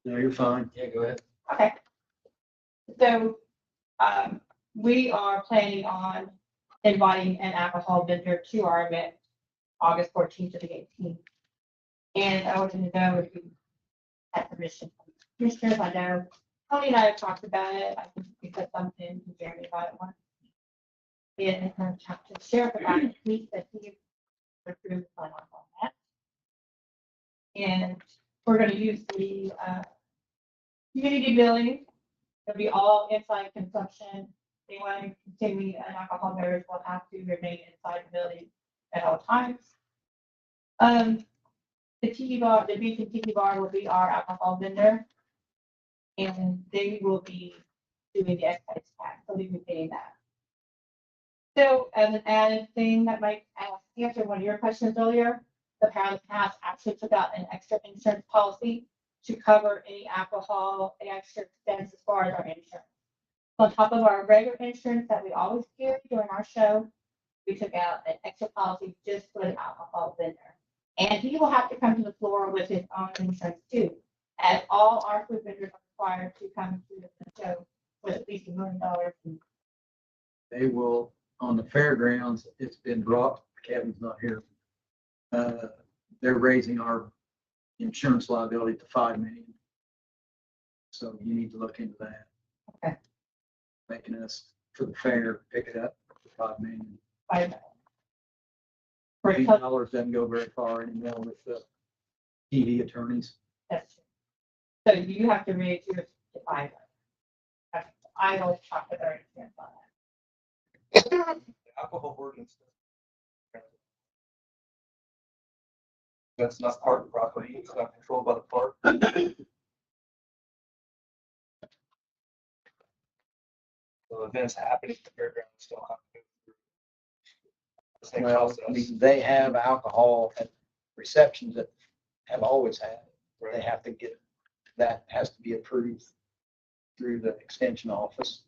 No, you're fine. Yeah, go ahead. Okay. So, we are planning on inviting an alcohol vendor to our event, August 14th to the 18th. And I wanted to know if you had permission from the commissioners. I know Tony and I have talked about it. I think we said something to Jeremy about it once. And talked to the sheriff about it. He said he approved sign off on that. And we're going to use the community building. It'll be all inside consumption. Anyone consuming an alcohol beverage will have to remain inside the building at all times. The tiki bar, the beach and tiki bar will be our alcohol vendor. And they will be doing the excise tax, so we'll be paying that. So as an added thing that might answer one of your questions earlier, the Power of the Past actually took out an extra insurance policy to cover any alcohol, any extra expense as far as our insurance. On top of our regular insurance that we always carry during our show, we took out an extra policy just for the alcohol vendor. And he will have to come to the floor with his own insurance too, as all our food vendors are required to come to the show with at least $1 million. They will, on the fairgrounds, it's been brought, Kevin's not here. They're raising our insurance liability to 5 million. So you need to look into that. Okay. Making us for the fair, pick it up for 5 million. For $8 total- doesn't go very far anymore with the ED attorneys. that's true. So you have to raise yours to 5. I always talk with our insurance on that. The alcohol ordinance. That's not park property, it's not controlled by the park. So events happening at the fairgrounds still have to go through the same Well, I process. mean, they have alcohol at receptions that have always had. They have to get, that has to be approved through the extension office.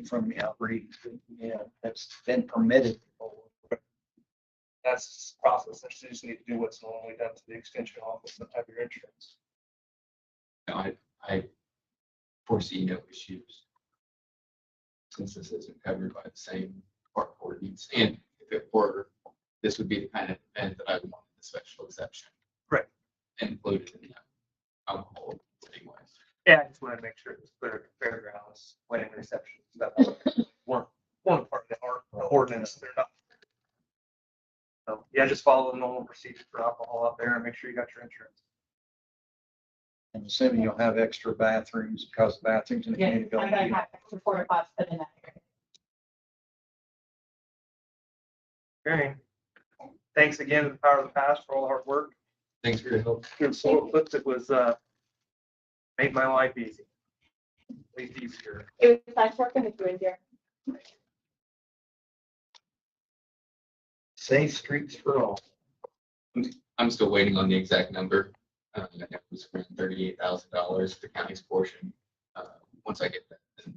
From the outreach, yeah, that's been permitted. That's the process. They just need to do what's normally done to the extension office and have your insurance. I foresee no issues. Since this isn't covered by the same park ordinance, and if it were, this would be the kind of event that I would want the special exception. Right. Included in that alcohol anyway. Yeah, I just wanted to make sure it's clear at the fairgrounds, wedding receptions, that weren't part of the ordinance, they're not. So, yeah, just follow the normal procedure for alcohol out there and make sure you got your insurance. I'm assuming you'll have extra bathrooms because the bathrooms in the Yeah, community. I'm gonna have to report a class put in that area. Okay. Thanks again to the Power of the Past for all the hard work. Thanks for your help. Good soil clips, it was, made my life easy. At least easier. It was nice working with you in here. Safe streets for all. I'm still waiting on the exact number. I think it was around $38,000, the county's portion. Once I get that, then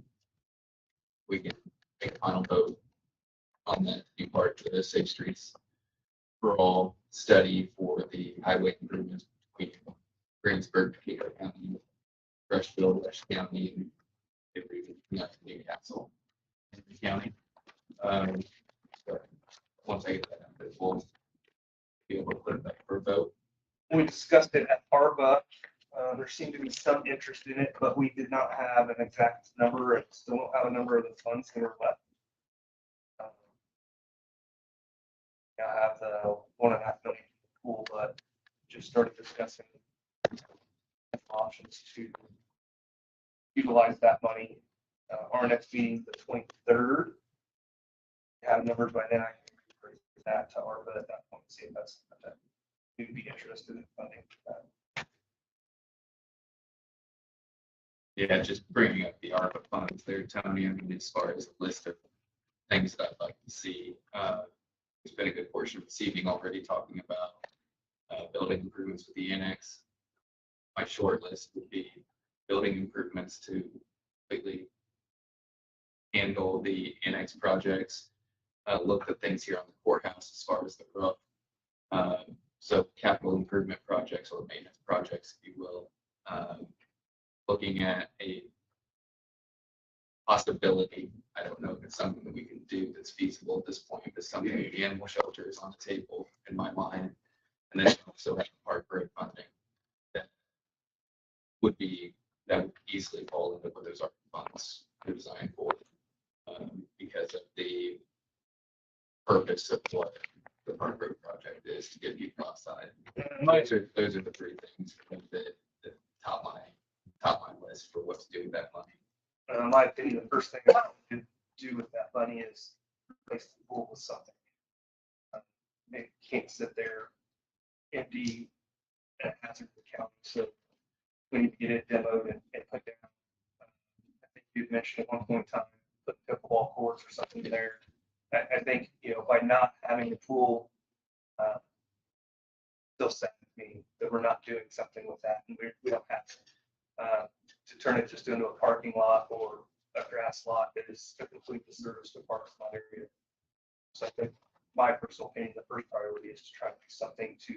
we can make a final vote on that to be part of the Safe Streets for All study for the highway improvements between Greensburg, Decatur County, Rushville, Rush County, and Newcastle in the county. So once I get that, we'll be able to put it back for a vote. We discussed it at ARPA. There seemed to be some interest in it, but we did not have an exact number and still don't have a number of the funds that are left. I have the $1.5 million pool, but just started discussing options to utilize that money. Our next meeting is the 23rd. Have numbers by then. I can bring that to ARPA at that point, see if that's that we'd be interested in funding that. Yeah, just bringing up the ARPA funds there, Tony, I mean, as far as a list of things that I'd like to see, there's been a good portion of this evening already talking about building improvements with the annex. My short list would be building improvements to completely handle the annex projects. Looked at things here on the courthouse as far as the roof. So capital improvement projects or maintenance projects, if you will. Looking at a possibility, I don't know if it's something that we can do that's feasible at this point, but something like the animal shelter is on the table in my mind. And then also have park rate funding that would easily fall into what those ARPA funds are designed for. Because of the purpose of what the park rate project is to get people outside. Those are the three things that top line list for what to do with that money. In my opinion, the first thing I would do with that money is replace the pool with something. It can't sit there empty and hazard the county. So we need to get it demoed and put down. I think you mentioned at one point in time, put pickleball courts or something there. I think, by not having the pool, still sad to me that we're not doing something with that, and we don't have to turn it just into a parking lot or a grass lot that is a complete disservice to parks in that area. So I think my personal opinion, the first priority is to try to do something to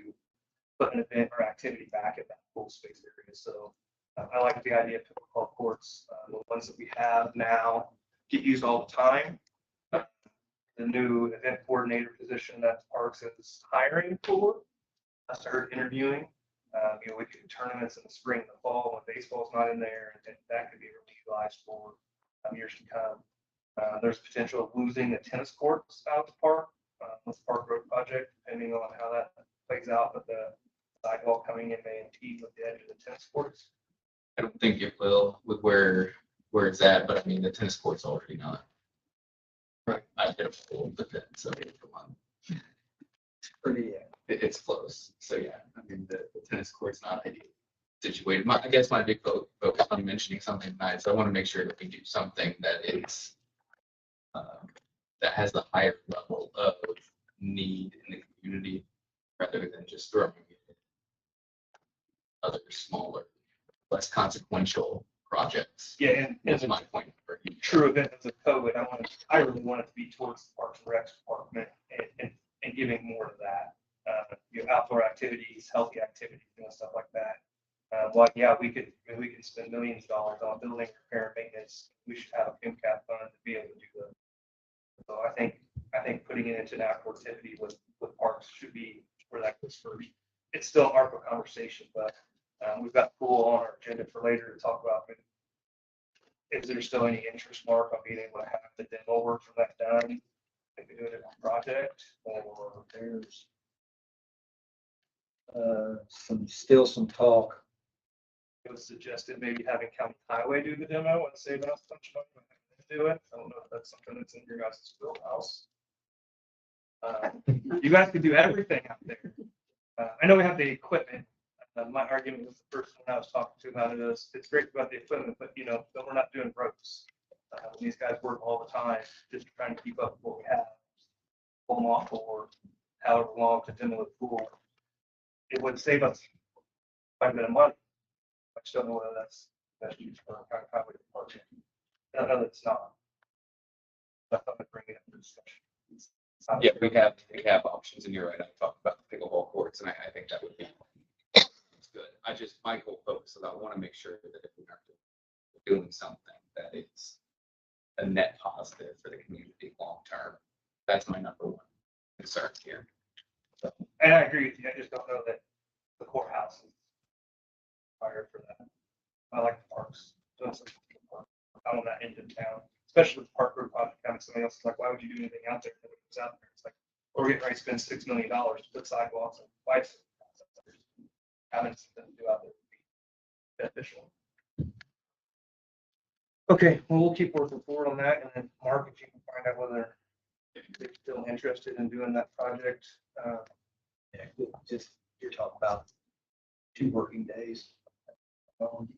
put an event or activity back at that pool space area. So I like the idea of pickleball courts. The ones that we have now get used all the time. the new event coordinator position that Parks is hiring for. I started interviewing. We could do tournaments in the spring and the fall when baseball's not in there, and that could be utilized for years to come. There's potential of losing the tennis courts out of the park, this Park Road project, depending on how that plays out, but the sidewalk coming in may impede with the edge of the tennis courts. I don't think it will with where it's at, but I mean, the tennis court's already not. Right. I've been a fool with it, so come on. Pretty, It's close. So yeah, I mean, the tennis court's not ideal situated. I guess my big focus on mentioning something tonight, so I want to make sure that we do something that is that has the higher level of need in the community rather than just throwing it in other smaller, less consequential projects. Yeah, and That's as my a point. true event of COVID, I really want it to be towards the Parks and Rec department and giving more of that. Outdoor activities, healthy activities, stuff like that. Yeah, we could spend millions of dollars on building, repair, and maintenance. We should have a FinCap fund to be able to do that. So I think putting it into an outdoor activity with parks should be where that goes first. It's still an ARPA conversation, but we've got pool on our agenda for later to talk about. Is there still any interest, Mark, on being able to have the demo work from that done? If we do it in a project, or there's some talk. it was suggested maybe having County Highway do the demo and save us a bunch of money to do it. I don't know if that's something that's in your guys' wheelhouse. You guys could do everything out there. I know we have the equipment. My argument was the first one I was talking to about it is it's great about the equipment, but but we're not doing roads. These guys work all the time, just trying to keep up with what we have. Pull them off or however long to demo the pool. It would save us quite a bit of money. I just don't know whether that's used for a kind of highway department. I know that's not. But I'm bring it up for discussion. Yeah, we have options, and you're right. I talked about the pickleball courts, and I think that would be good. My whole focus is I want to make sure that if we are doing something that is a net positive for the community long term, that's my number one concern here. And I agree with you. I just don't know that the courthouse is fired for that. I like the parks. Doing something in the park. I want that end of town, especially with the Park Road project. Somebody else is like, why would you do anything out there? It's out there. It's like, we're getting ready to spend $6 million to put sidewalks and lights. Having something to do out there would be beneficial. Okay, well, we'll keep working forward on that. And then Mark, if you can find out whether they're still interested in doing that project. Yeah, just you're talking about 2 working days. What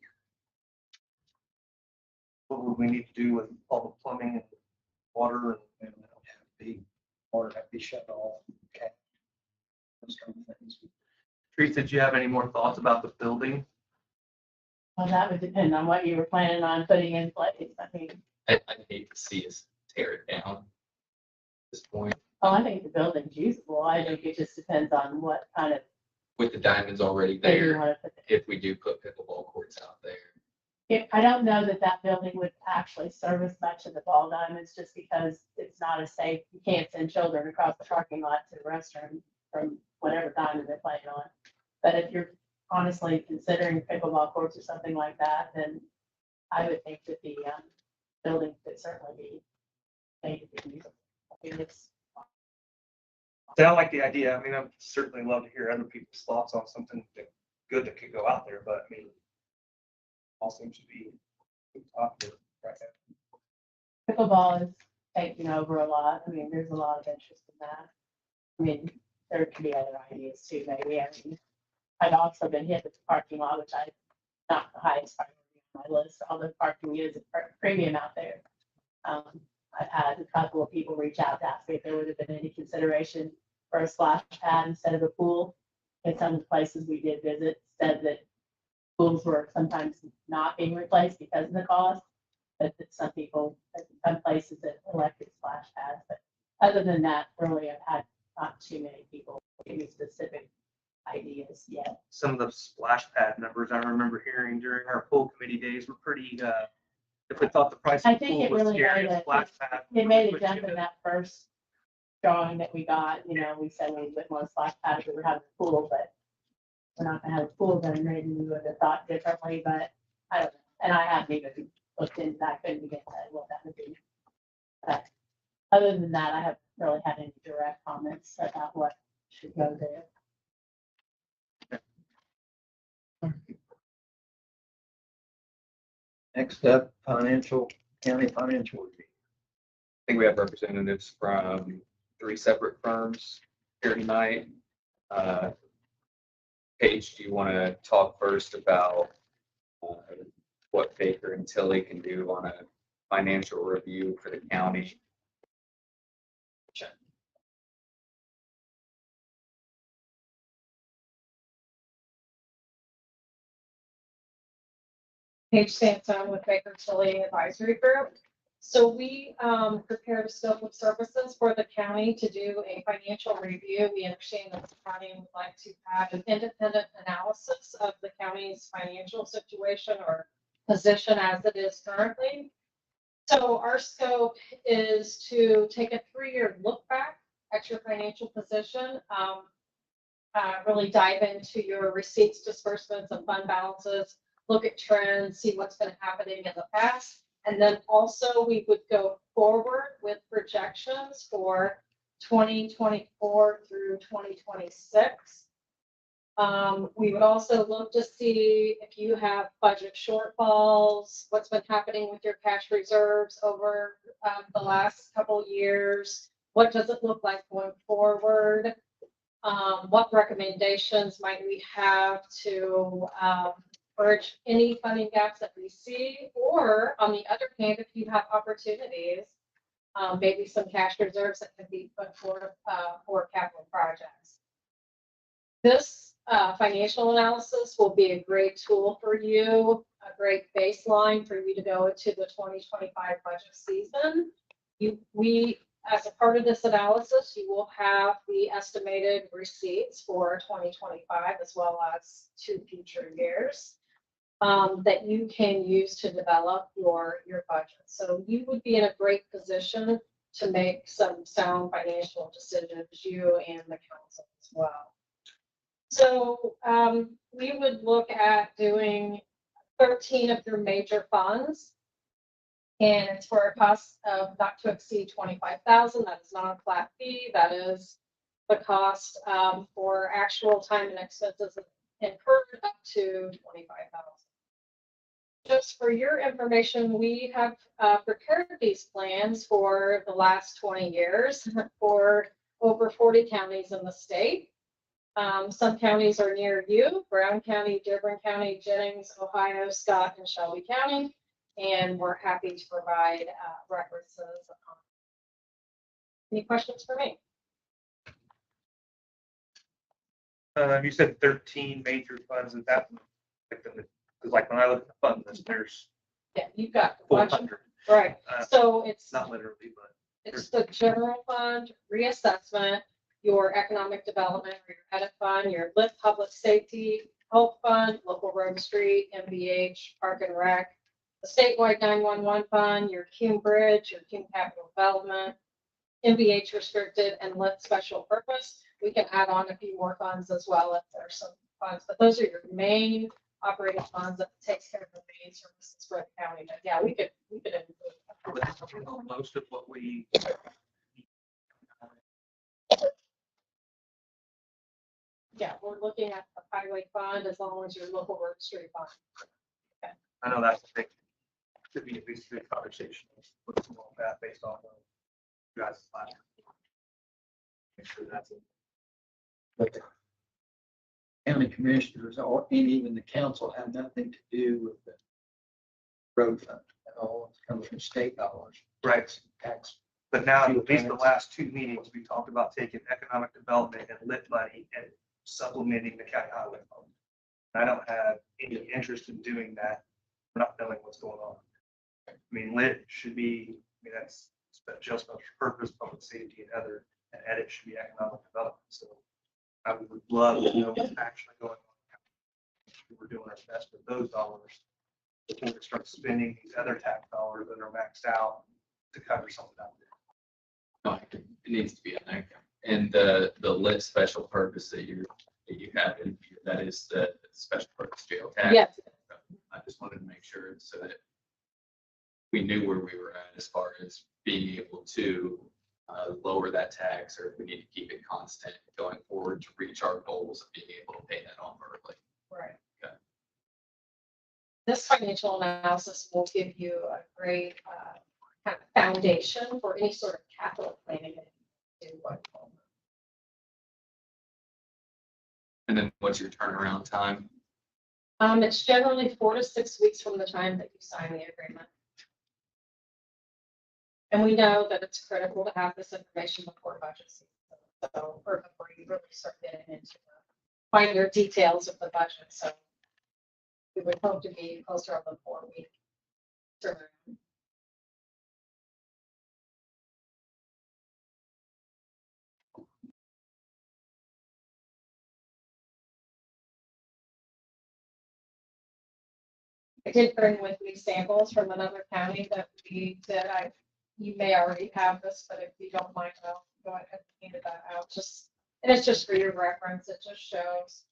would we need to do with all the plumbing and water And it'll have to be, or have to be shut off. Okay. Those kind of things. Teresa, did you have any more thoughts about the building? Well, that would depend on what you were planning on putting in place. I mean, I'd hate to see us tear it down at this point. oh, I think the building's usable. I think it just depends on what kind of With the diamonds already thing you there, want to put there. if we do put pickleball courts out there. I don't know that building would actually service much of the ball diamonds just because it's not a safe, you can't send children across the parking lot to the restroom from whatever diamond they're playing on. But if you're honestly considering pickleball courts or something like that, then I would think that the building could certainly be made to be usable. I mean, it's, I like the idea. I mean, I'd certainly love to hear other people's thoughts on something good that could go out there, but I mean, all seems to be popular right now. pickleball is taking over a lot. I mean, there's a lot of interest in that. I mean, there could be other ideas too, maybe. I mean, I've also been hit with the parking lot, which I, not the highest priority on my list, although parking is a premium out there. I've had a couple of people reach out to ask me if there would have been any consideration for a splash pad instead of a pool. In some of the places we did visit, said that pools were sometimes not being replaced because of the cost. But that some people, some places that elected splash pads. But other than that, really, I've had not too many people give me specific ideas yet. Some of the splash pad numbers I remember hearing during our pool committee days were pretty, if we thought the price I of the think pool it was really scary, made a a- splash pad. It made a would jump shoot in it. that first drawing that we got, we said we would want to splash pad, we were having a pool, but we're not gonna have a pool, then maybe we would have thought differently, but I don't know. And I haven't even looked into that, couldn't even say what that would be. But other than that, I haven't really had any direct comments about what should go there. Next up, county financial review. I think we have representatives from 3 separate firms here tonight. Paige, do you want to talk first about what Baker and Tilly can do on a financial review for the county? Paige Sampson with Baker Tilly Advisory Group. So we prepared a scope of services for the county to do a financial review. We understand that the county would like to have an independent analysis of the county's financial situation or position as it is currently. So our scope is to take a 3-year look back at your financial position, really dive into your receipts, disbursements, and fund balances, look at trends, see what's been happening in the past. And then also we would go forward with projections for 2024 through 2026. We would also look to see if you have budget shortfalls, what's been happening with your cash reserves over the last couple of years. What does it look like going forward? What recommendations might we have to bridge any funding gaps that we see? Or on the other hand, if you have opportunities, maybe some cash reserves that can be put forward for capital projects. This financial analysis will be a great tool for you, a great baseline for you to go into the 2025 budget season. As a part of this analysis, you will have the estimated receipts for 2025 as well as 2 future years that you can use to develop your budget. So you would be in a great position to make some sound financial decisions, you and the council as well. So we would look at doing 13 of your major funds. And it's for a cost of not to exceed $25,000. That is not a flat fee. That is the cost for actual time and expenses incurred up to $25,000. Just for your information, we have prepared these plans for the last 20 years for over 40 counties in the state. Some counties are near you: Brown County, Dearborn County, Jennings, Ohio, Scott, and Shelby County. And we're happy to provide references. Any questions for me? You said 13 major funds. Is that because like when I look at the fund list, there's Yeah, you've got a bunch of, 400. right. So it's Not literally, but it's the general fund, reassessment, your economic development, or your edit fund, your lit public safety, health fund, local road and street, MVH, park and rec, the statewide 911 fund, your Cume Bridge, your Cume Capital Development, MVH restricted, and lit special purpose. We can add on a few more funds as well if there's some funds, but those are your main operating funds that takes care of the main services for the county. But yeah, we could include most of what we. Yeah, we're looking at the highway fund as long as your local road and street fund. I know that's a big, could be a big conversation. What's going on with that based on you guys' plan. Make sure that's it. But the county commissioners or even the council have nothing to do with the road fund at all. It comes from state dollars. Right. Tax. But now, at least the last 2 meetings, we talked about taking economic development and lit money and supplementing the county highway fund. I don't have any interest in doing that, not knowing what's going on. I mean, lit should be, that's just special purpose, public safety, and other, and edit should be economic development. So I would love to know what's actually going on. We're doing our best with those dollars before we start spending these other tax dollars that are maxed out to cover something out there. It needs to be in there. And the lit special purpose that you have in here, that is the special purpose jail tax. Yes, I just wanted to make sure so that we knew where we were at as far as being able to lower that tax, or if we need to keep it constant going forward to reach our goals of being able to pay that off early. right. Okay. This financial analysis will give you a great kind of foundation for any sort of capital planning that you do going forward. And then what's your turnaround time? It's generally 4 to 6 weeks from the time that you sign the agreement. And we know that it's critical to have this information before budget season. So, or before you really start getting into the finer details of the budget. So we would hope to be closer on the 4-week turnaround. I did bring with me samples from another county that we did. You may already have this, but if you don't mind, I'll go ahead and hand that out. And it's just for your reference. It just shows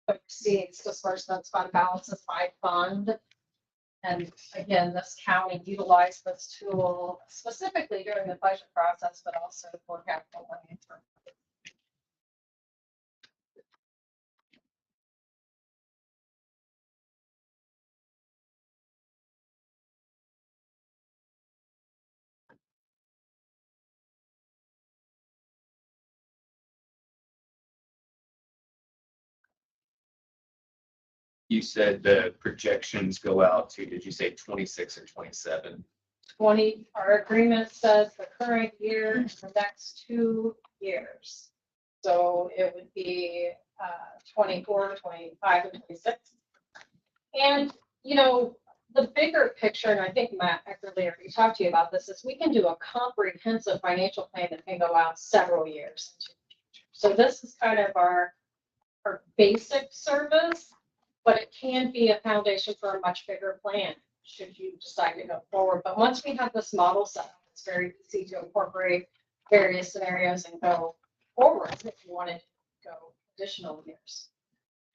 the receipts, disbursements, fund balances by fund. And again, this county utilized this tool specifically during the budget process, but also for capital planning. You said the projections go out to, did you say 26 or 27? Our agreement says the current year and the next 2 years. So it would be 24, 25, and 26. And, the bigger picture, and I think Matt Eckerly already talked to you about this, is we can do a comprehensive financial plan that can go out several years into the future. So this is kind of our basic service, but it can be a foundation for a much bigger plan should you decide to go forward. But once we have this model set up, it's very easy to incorporate various scenarios and go forward if you want to go additional years.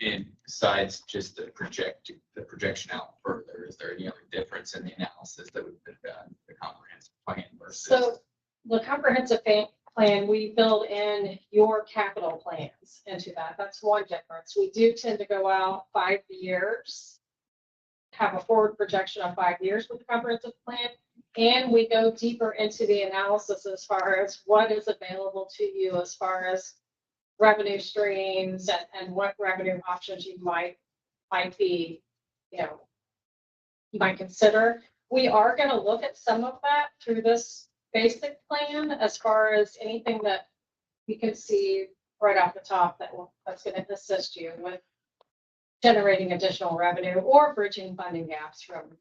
And besides just the projection out further, is there any other difference in the analysis that would have done the comprehensive plan versus? So the comprehensive plan, we build in your capital plans into that. That's one difference. We do tend to go out 5 years, have a forward projection of 5 years with the comprehensive plan. And we go deeper into the analysis as far as what is available to you as far as revenue streams and what revenue options you might be, you might consider. We are going to look at some of that through this basic plan as far as anything that we can see right off the top that's going to assist you with generating additional revenue or bridging funding gaps from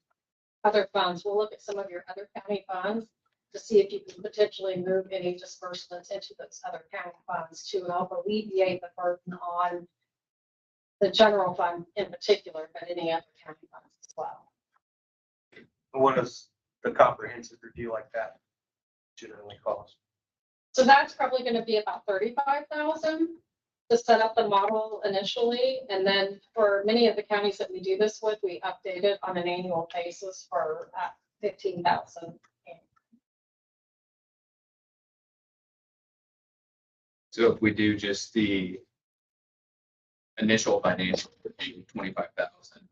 other funds. We'll look at some of your other county funds to see if you can potentially move any disbursements into those other county funds to help alleviate the burden on the general fund in particular, but any other county funds as well. What does the comprehensive review like that generally cost? So that's probably going to be about 35,000 to set up the model initially. And then for many of the counties that we do this with, we update it on an annual basis for 15,000. So if we do just the initial financial review, 25,000,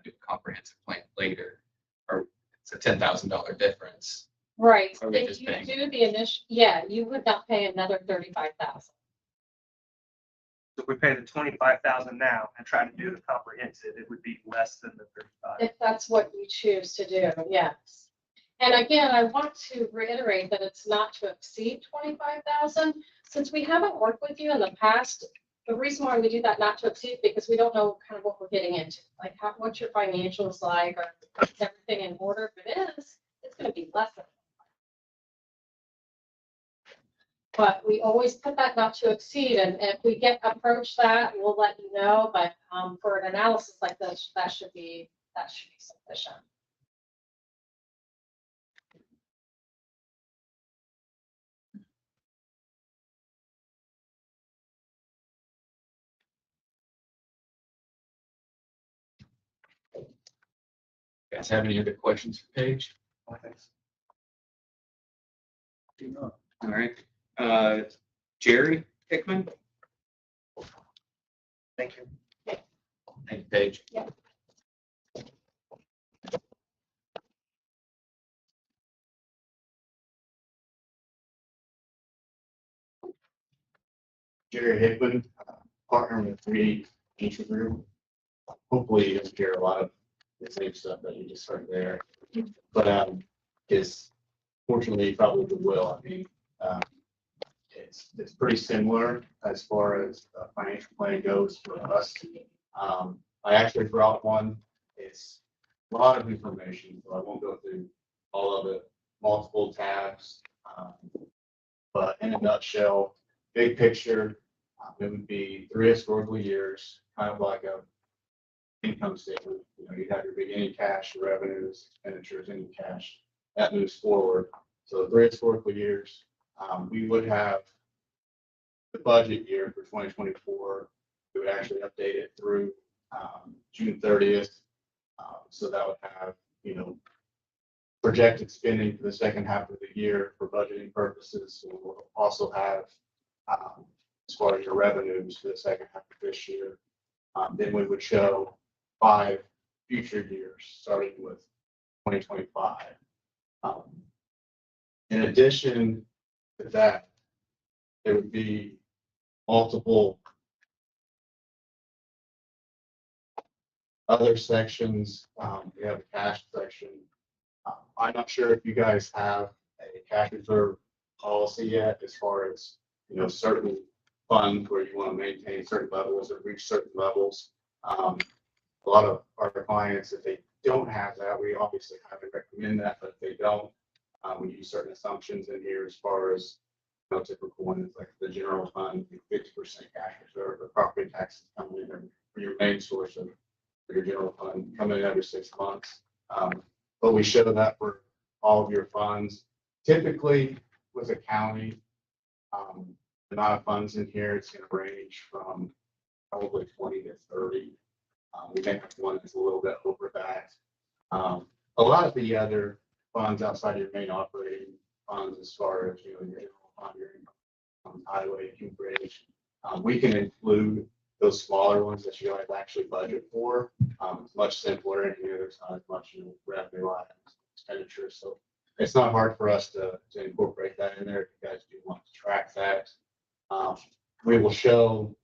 do a comprehensive plan later, or it's a $10,000 difference. Right. Are we If just you paying? do the initial, yeah, you would not pay another 35,000. So if we pay the 25,000 now and try to do the comprehensive, it would be less than the 35. If that's what you choose to do, yes. And again, I want to reiterate that it's not to exceed 25,000. Since we haven't worked with you in the past, the reason why we do that not to exceed, because we don't know kind of what we're getting into, like what's your financials like, or is everything in order? If it is, it's going to be less than. But we always put that not to exceed, and if we get approached that, we'll let you know. But for an analysis like this, that should be sufficient. Guys have any other questions for Paige? Do not. All right, Jerry Hickman? Thank you. Thank you, Paige. Yeah. Jerry Hickman, partner with 3D Ancient Group. Hopefully you don't hear a lot of the same stuff that you just heard there. But is fortunately you probably will. I mean, it's pretty similar as far as financial plan goes for us. I actually brought one. It's a lot of information, so I won't go through all of it, multiple tabs. But in a nutshell, big picture, it would be 3 historical years, kind of like a income statement. You know, you'd have your beginning cash, your revenues, expenditures, any cash that moves forward. So 3 historical years, we would have the budget year for 2024. We would actually update it through June 30th. So that would have, you know, projected spending for the second half of the year for budgeting purposes. We'll also have, as far as your revenues for the second half of this year. Then we would show 5 future years, starting with 2025. In addition to that, there would be multiple other sections. We have a cash section. I'm not sure if you guys have a cash reserve policy yet, as far as, you know, certain funds where you want to maintain certain levels or reach certain levels. A lot of our clients, if they don't have that, we obviously highly recommend that, but if they don't, we use certain assumptions in here as far as, you know, typical ones like the general fund, 50% cash reserve, or property taxes coming in, or your main source of your general fund coming in every 6 months. But we show that for all of your funds. Typically with a county, the amount of funds in here, it's going to range from probably 20 to 30. We may have one that's a little bit over that. A lot of the other funds outside your main operating funds, as far as, you know, your general fund, your highway, bridge, we can include those smaller ones that you guys actually budget for. It's much simpler in here. There's not as much, you know, revenue items, expenditures. So it's not hard for us to incorporate that in there if you guys do want to track that. We will show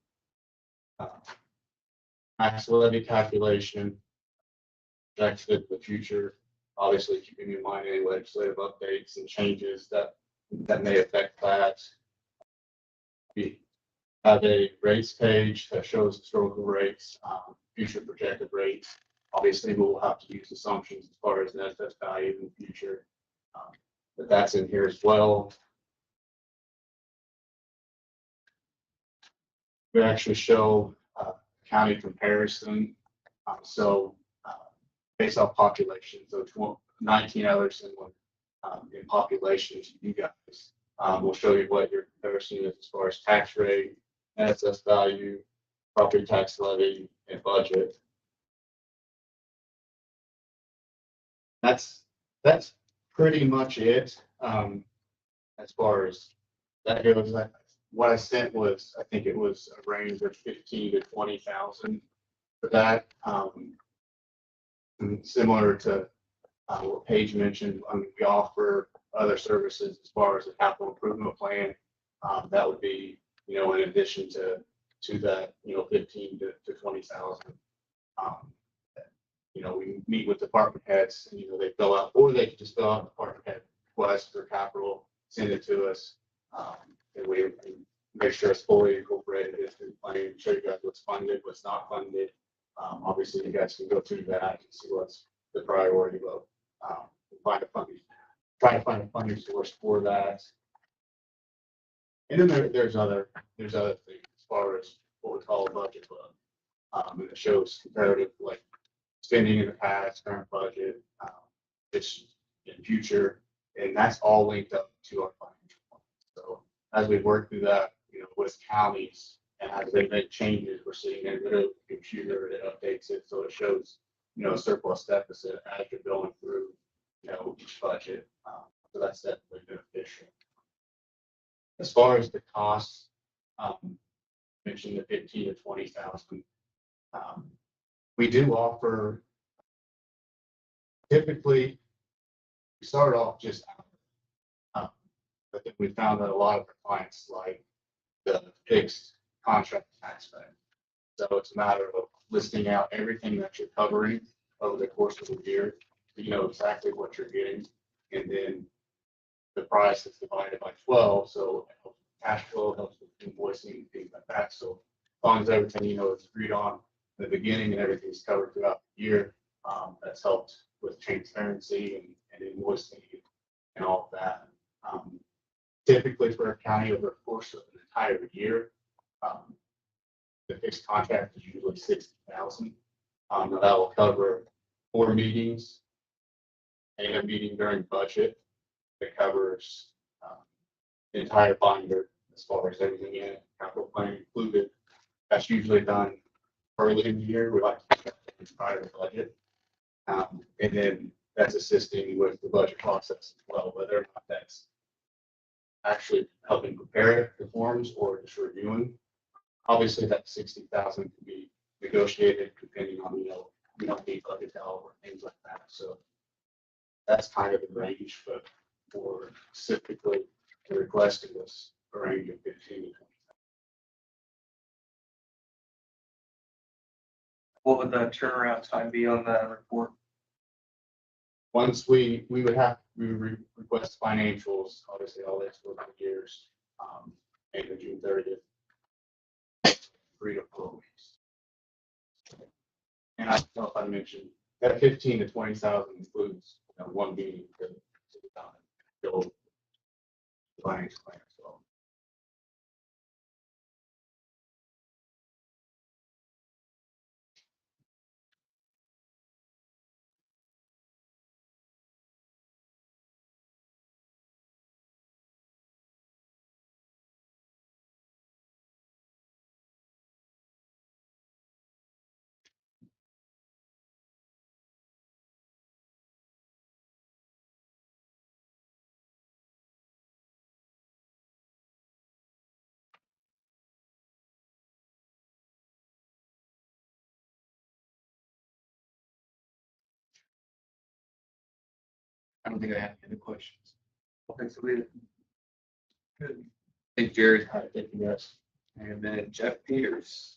max levy calculation, projected in the future, obviously keeping in mind any legislative updates and changes that may affect that. We have a rates page that shows historical rates, future projected rates. Obviously, we'll have to use assumptions as far as net assessed value in the future, but that's in here as well. We actually show county comparison. So based off population, so 19 others in population to you guys. We'll show you what your comparison is as far as tax rate, net assessed value, property tax levy, and budget. That's pretty much it. As far as that goes, what I sent was, I think it was a range of 15 to 20,000 for that. Similar to what Paige mentioned, I mean, we offer other services as far as a capital improvement plan. That would be, you know, in addition to that, you know, 15 to 20,000. You know, we meet with department heads, and, you know, they fill out, or they can just fill out department head request for capital, send it to us, and we make sure it's fully incorporated into the plan, show you guys what's funded, what's not funded. Obviously, you guys can go through that and see what's the priority of try to find a funding source for that. And then there's other things as far as what we call a budget book. And it shows comparative, like, spending in the past, current budget, this in future, and that's all linked up to our financial plan. So as we work through that, you know, with counties and as they make changes, we're seeing it in the computer, it updates it, so it shows surplus deficit as you're going through, each budget. So that's definitely beneficial. As far as the costs, mentioned the 15 to 20,000. We do offer, typically, we start off just, but then we found that a lot of our clients like the fixed contract aspect. So it's a matter of listing out everything that you're covering over the course of the year, so you know exactly what you're getting, and then the price is divided by 12, so it helps with cash flow, helps with invoicing, things like that. So as long as everything is agreed on in the beginning and everything's covered throughout the year, that's helped with transparency and invoicing and all of that. Typically for a county over the course of an entire year, the fixed contract is usually 60,000. Now that will cover 4 meetings and a meeting during budget. It covers the entire binder as far as everything in it, capital plan included. That's usually done early in the year. We like to get that prior to budget. And then that's assisting with the budget process as well, whether or not that's actually helping prepare the forms or just reviewing. Obviously, that 60,000 can be negotiated depending on, we don't need budget help or things like that. So that's kind of the range, but for specifically the request was a range of 15 to 20. What would the turnaround time be on that report? Once we would request financials, obviously all this for the years, May to June 30th, 3 to 4 weeks. And I don't know if I mentioned that 15 to 20,000 includes one meeting to build the finance plan as well. I don't think I have any questions. Okay, so we, Good. Thank Jared. Thank you guys. And then Jeff Peters.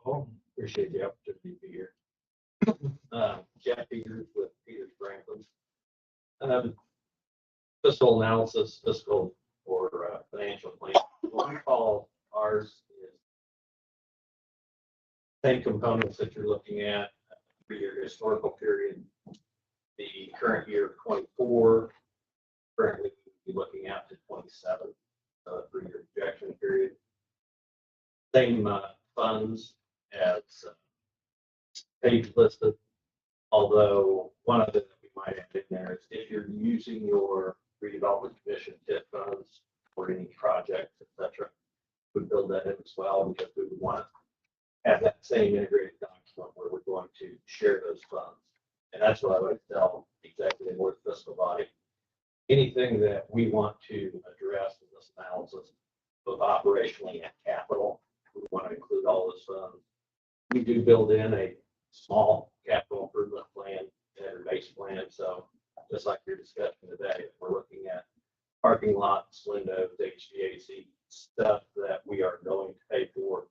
Oh, appreciate the opportunity to be here. Jeff Peters with Peters Franklin. Fiscal analysis, fiscal or financial plan. What we call ours is same components that you're looking at for your historical period. The current year 24, currently we'll be looking out to 27 for your projection period. Same funds as page listed, although one of them that we might add in there is if you're using your redevelopment commission TIF funds for any projects, etc., we build that in as well because we would want to have that same integrated document where we're going to share those funds. And that's what I would tell executive or fiscal body. Anything that we want to address in this analysis, both operationally and capital, we want to include all those funds. We do build in a small capital improvement plan and a base plan. So just like your discussion today, we're looking at parking lots, windows, HVAC, stuff that we are going to pay for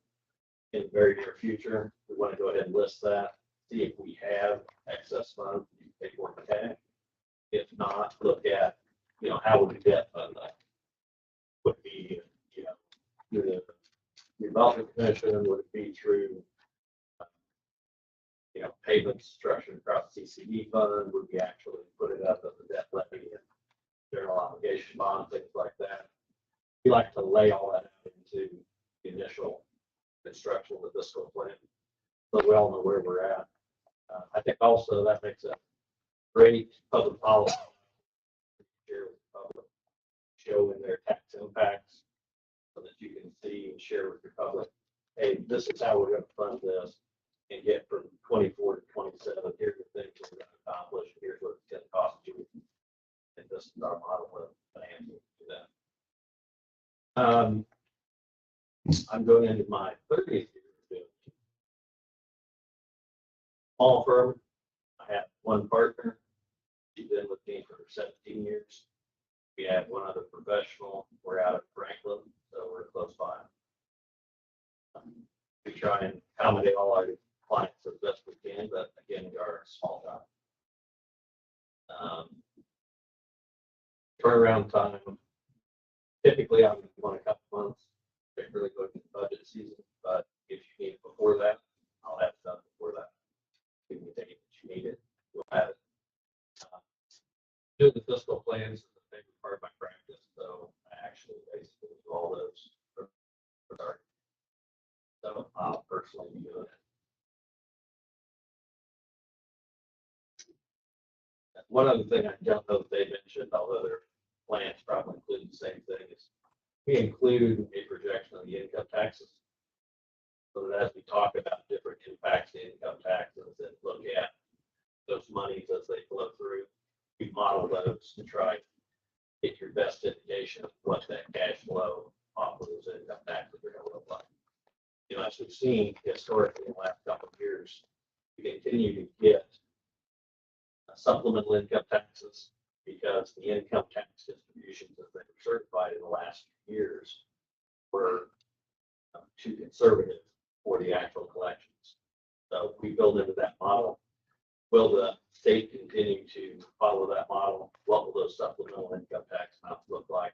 in the very near future. We want to go ahead and list that, see if we have excess funds to pay for cash. If not, look at, how would we debt fund that? Would it be, through the development commission? Would it be through, payment construction across CCD fund? Would we actually put it up as a debt levy and general obligation bond, things like that? We like to lay all that out into the initial construction of the fiscal plan, so we all know where we're at. I think also that makes a great public policy showing their tax impacts so that you can see and share with your public, hey, this is how we're going to fund this and get from 24 to 27. Here's the things we're going to accomplish. Here's what it's going to cost you. And this is our model of financing to do that. I'm going into my 30th year of doing it. Small firm. I have one partner. She's been with me for 17 years. We have one other professional. We're out of Franklin, so we're close by. We try and accommodate all our clients as best we can, but again, we are a small town. Turnaround time, typically I'm going a couple months, particularly going to budget season, but if you need it before that, I'll have it done before that. Give me the date that you need it, we'll have it. Doing the fiscal plans is a big part of my practice, so I actually basically do all those. So I'll personally be doing it. One other thing I don't know if they mentioned, although their plans probably include the same thing, is we include a projection of the income taxes. So that as we talk about different impacts to income taxes and look at those monies as they flow through, we model those to try to get your best indication of what that cash flow off of those income taxes are going to look like. You know, as we've seen historically in the last couple of years, we continue to get supplemental income taxes because the income tax distributions that they were certified in the last few years were too conservative for the actual collections. So we build into that model. Will the state continue to follow that model? What will those supplemental income tax amounts look like?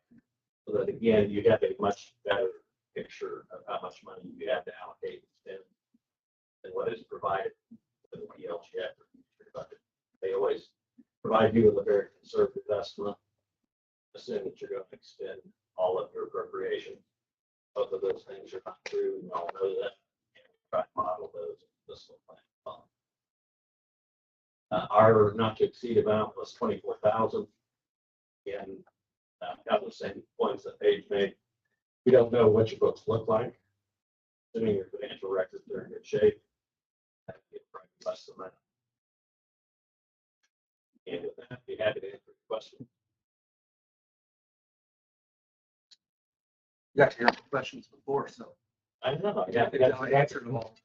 So that again, you have a much better picture of how much money you have to allocate and spend than what is provided with the PLGF or future budget. They always provide you with a very conservative estimate, assume that you're going to expend all of your appropriation. Both of those things are not true. We all know that. And we try to model those in the fiscal plan. Our not to exceed amount was 24,000. And kind of the same points that Paige made. We don't know what your books look like. Assuming your financial records are in good shape, that would be probably less than that. And with that, be happy to answer your question. You got to hear the questions before, so I know. I think I answered them all.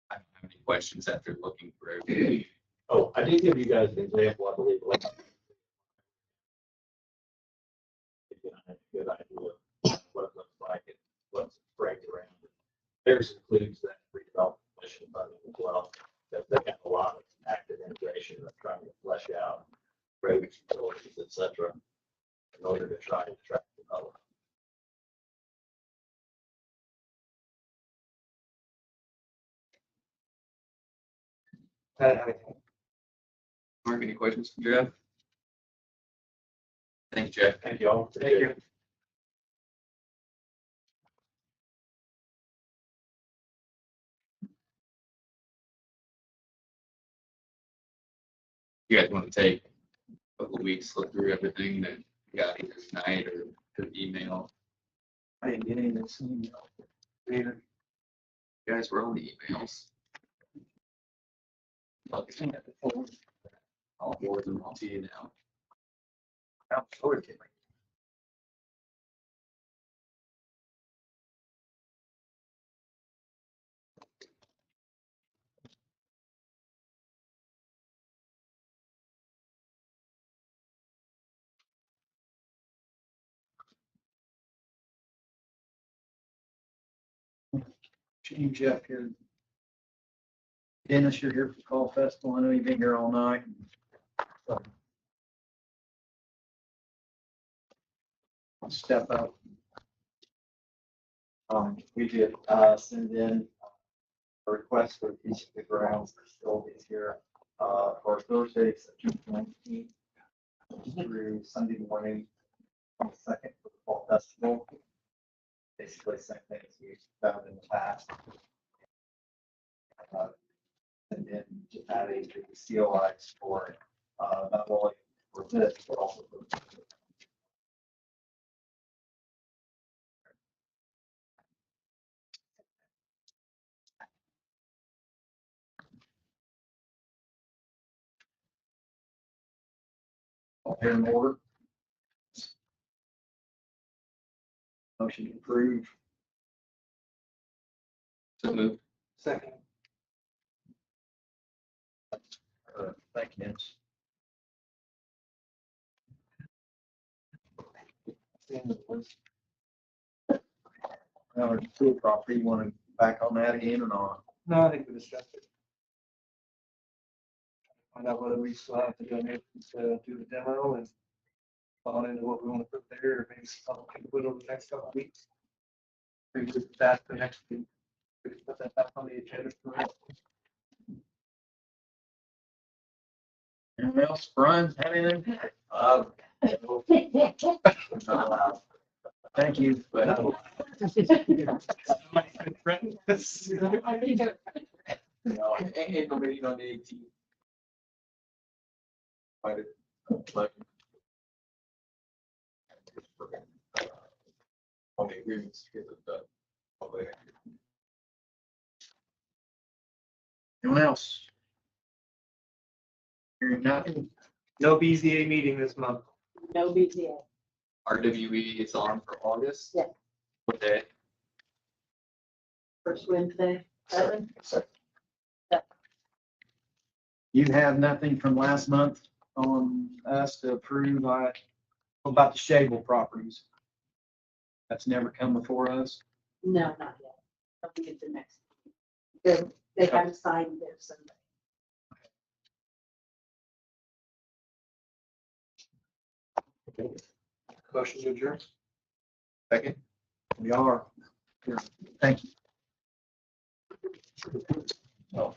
I don't have any questions after looking through. It. Oh, I did give you guys an example, I believe. Like, a good idea of what it looks like and what's spread around. Theirs includes that redevelopment commission funding as well. That they have a lot of active integration of trying to flesh out roads, utilities, et cetera, in order to try and attract the public. Mark, any questions for Jeff? Thank you, Jeff. Thank you all. Thank you. You guys want to take a couple of weeks, look through everything that you got either tonight or through email. I didn't get any of this email. You guys were on the emails. I'll forward them all to you now. I'm sorry. Change up here. Dennis, you're here for Call Festival. I know you've been here all night. So, I'll step up. We did send in a request for a piece of the grounds facilities here for Thursday, September 19th through Sunday morning, 22nd for the Fall Festival. Basically, same thing as we've done in the past. And then just adding the COIs for, not only for this, but also for. All here in order. Motion to approve. So moved. Second. Thank you, Dennis. Now, our school property, you want to back on that again or not? No, I think we discussed it. Find out whether we still have to donate to do the demo and on into what we want to put there, or maybe something we can put over the next couple of weeks. Maybe just that the next week. We can put that back on the agenda for it. Anyone else? Brian, have anything? Thank you. No, ain't no meeting on the 18th. Quite a- like, on the agreements to get it done. Hopefully next year. Anyone else? Hearing nothing. No BZA meeting this month. No BZA. RWE is on for August. Yeah. What day? First Wednesday, 7. You have nothing from last month on us to approve about the Shable properties. That's never come before us. No, not yet. I think it's the next. They haven't signed their Sunday. Motion to adjourn. Second. We are. Thank you. Oh,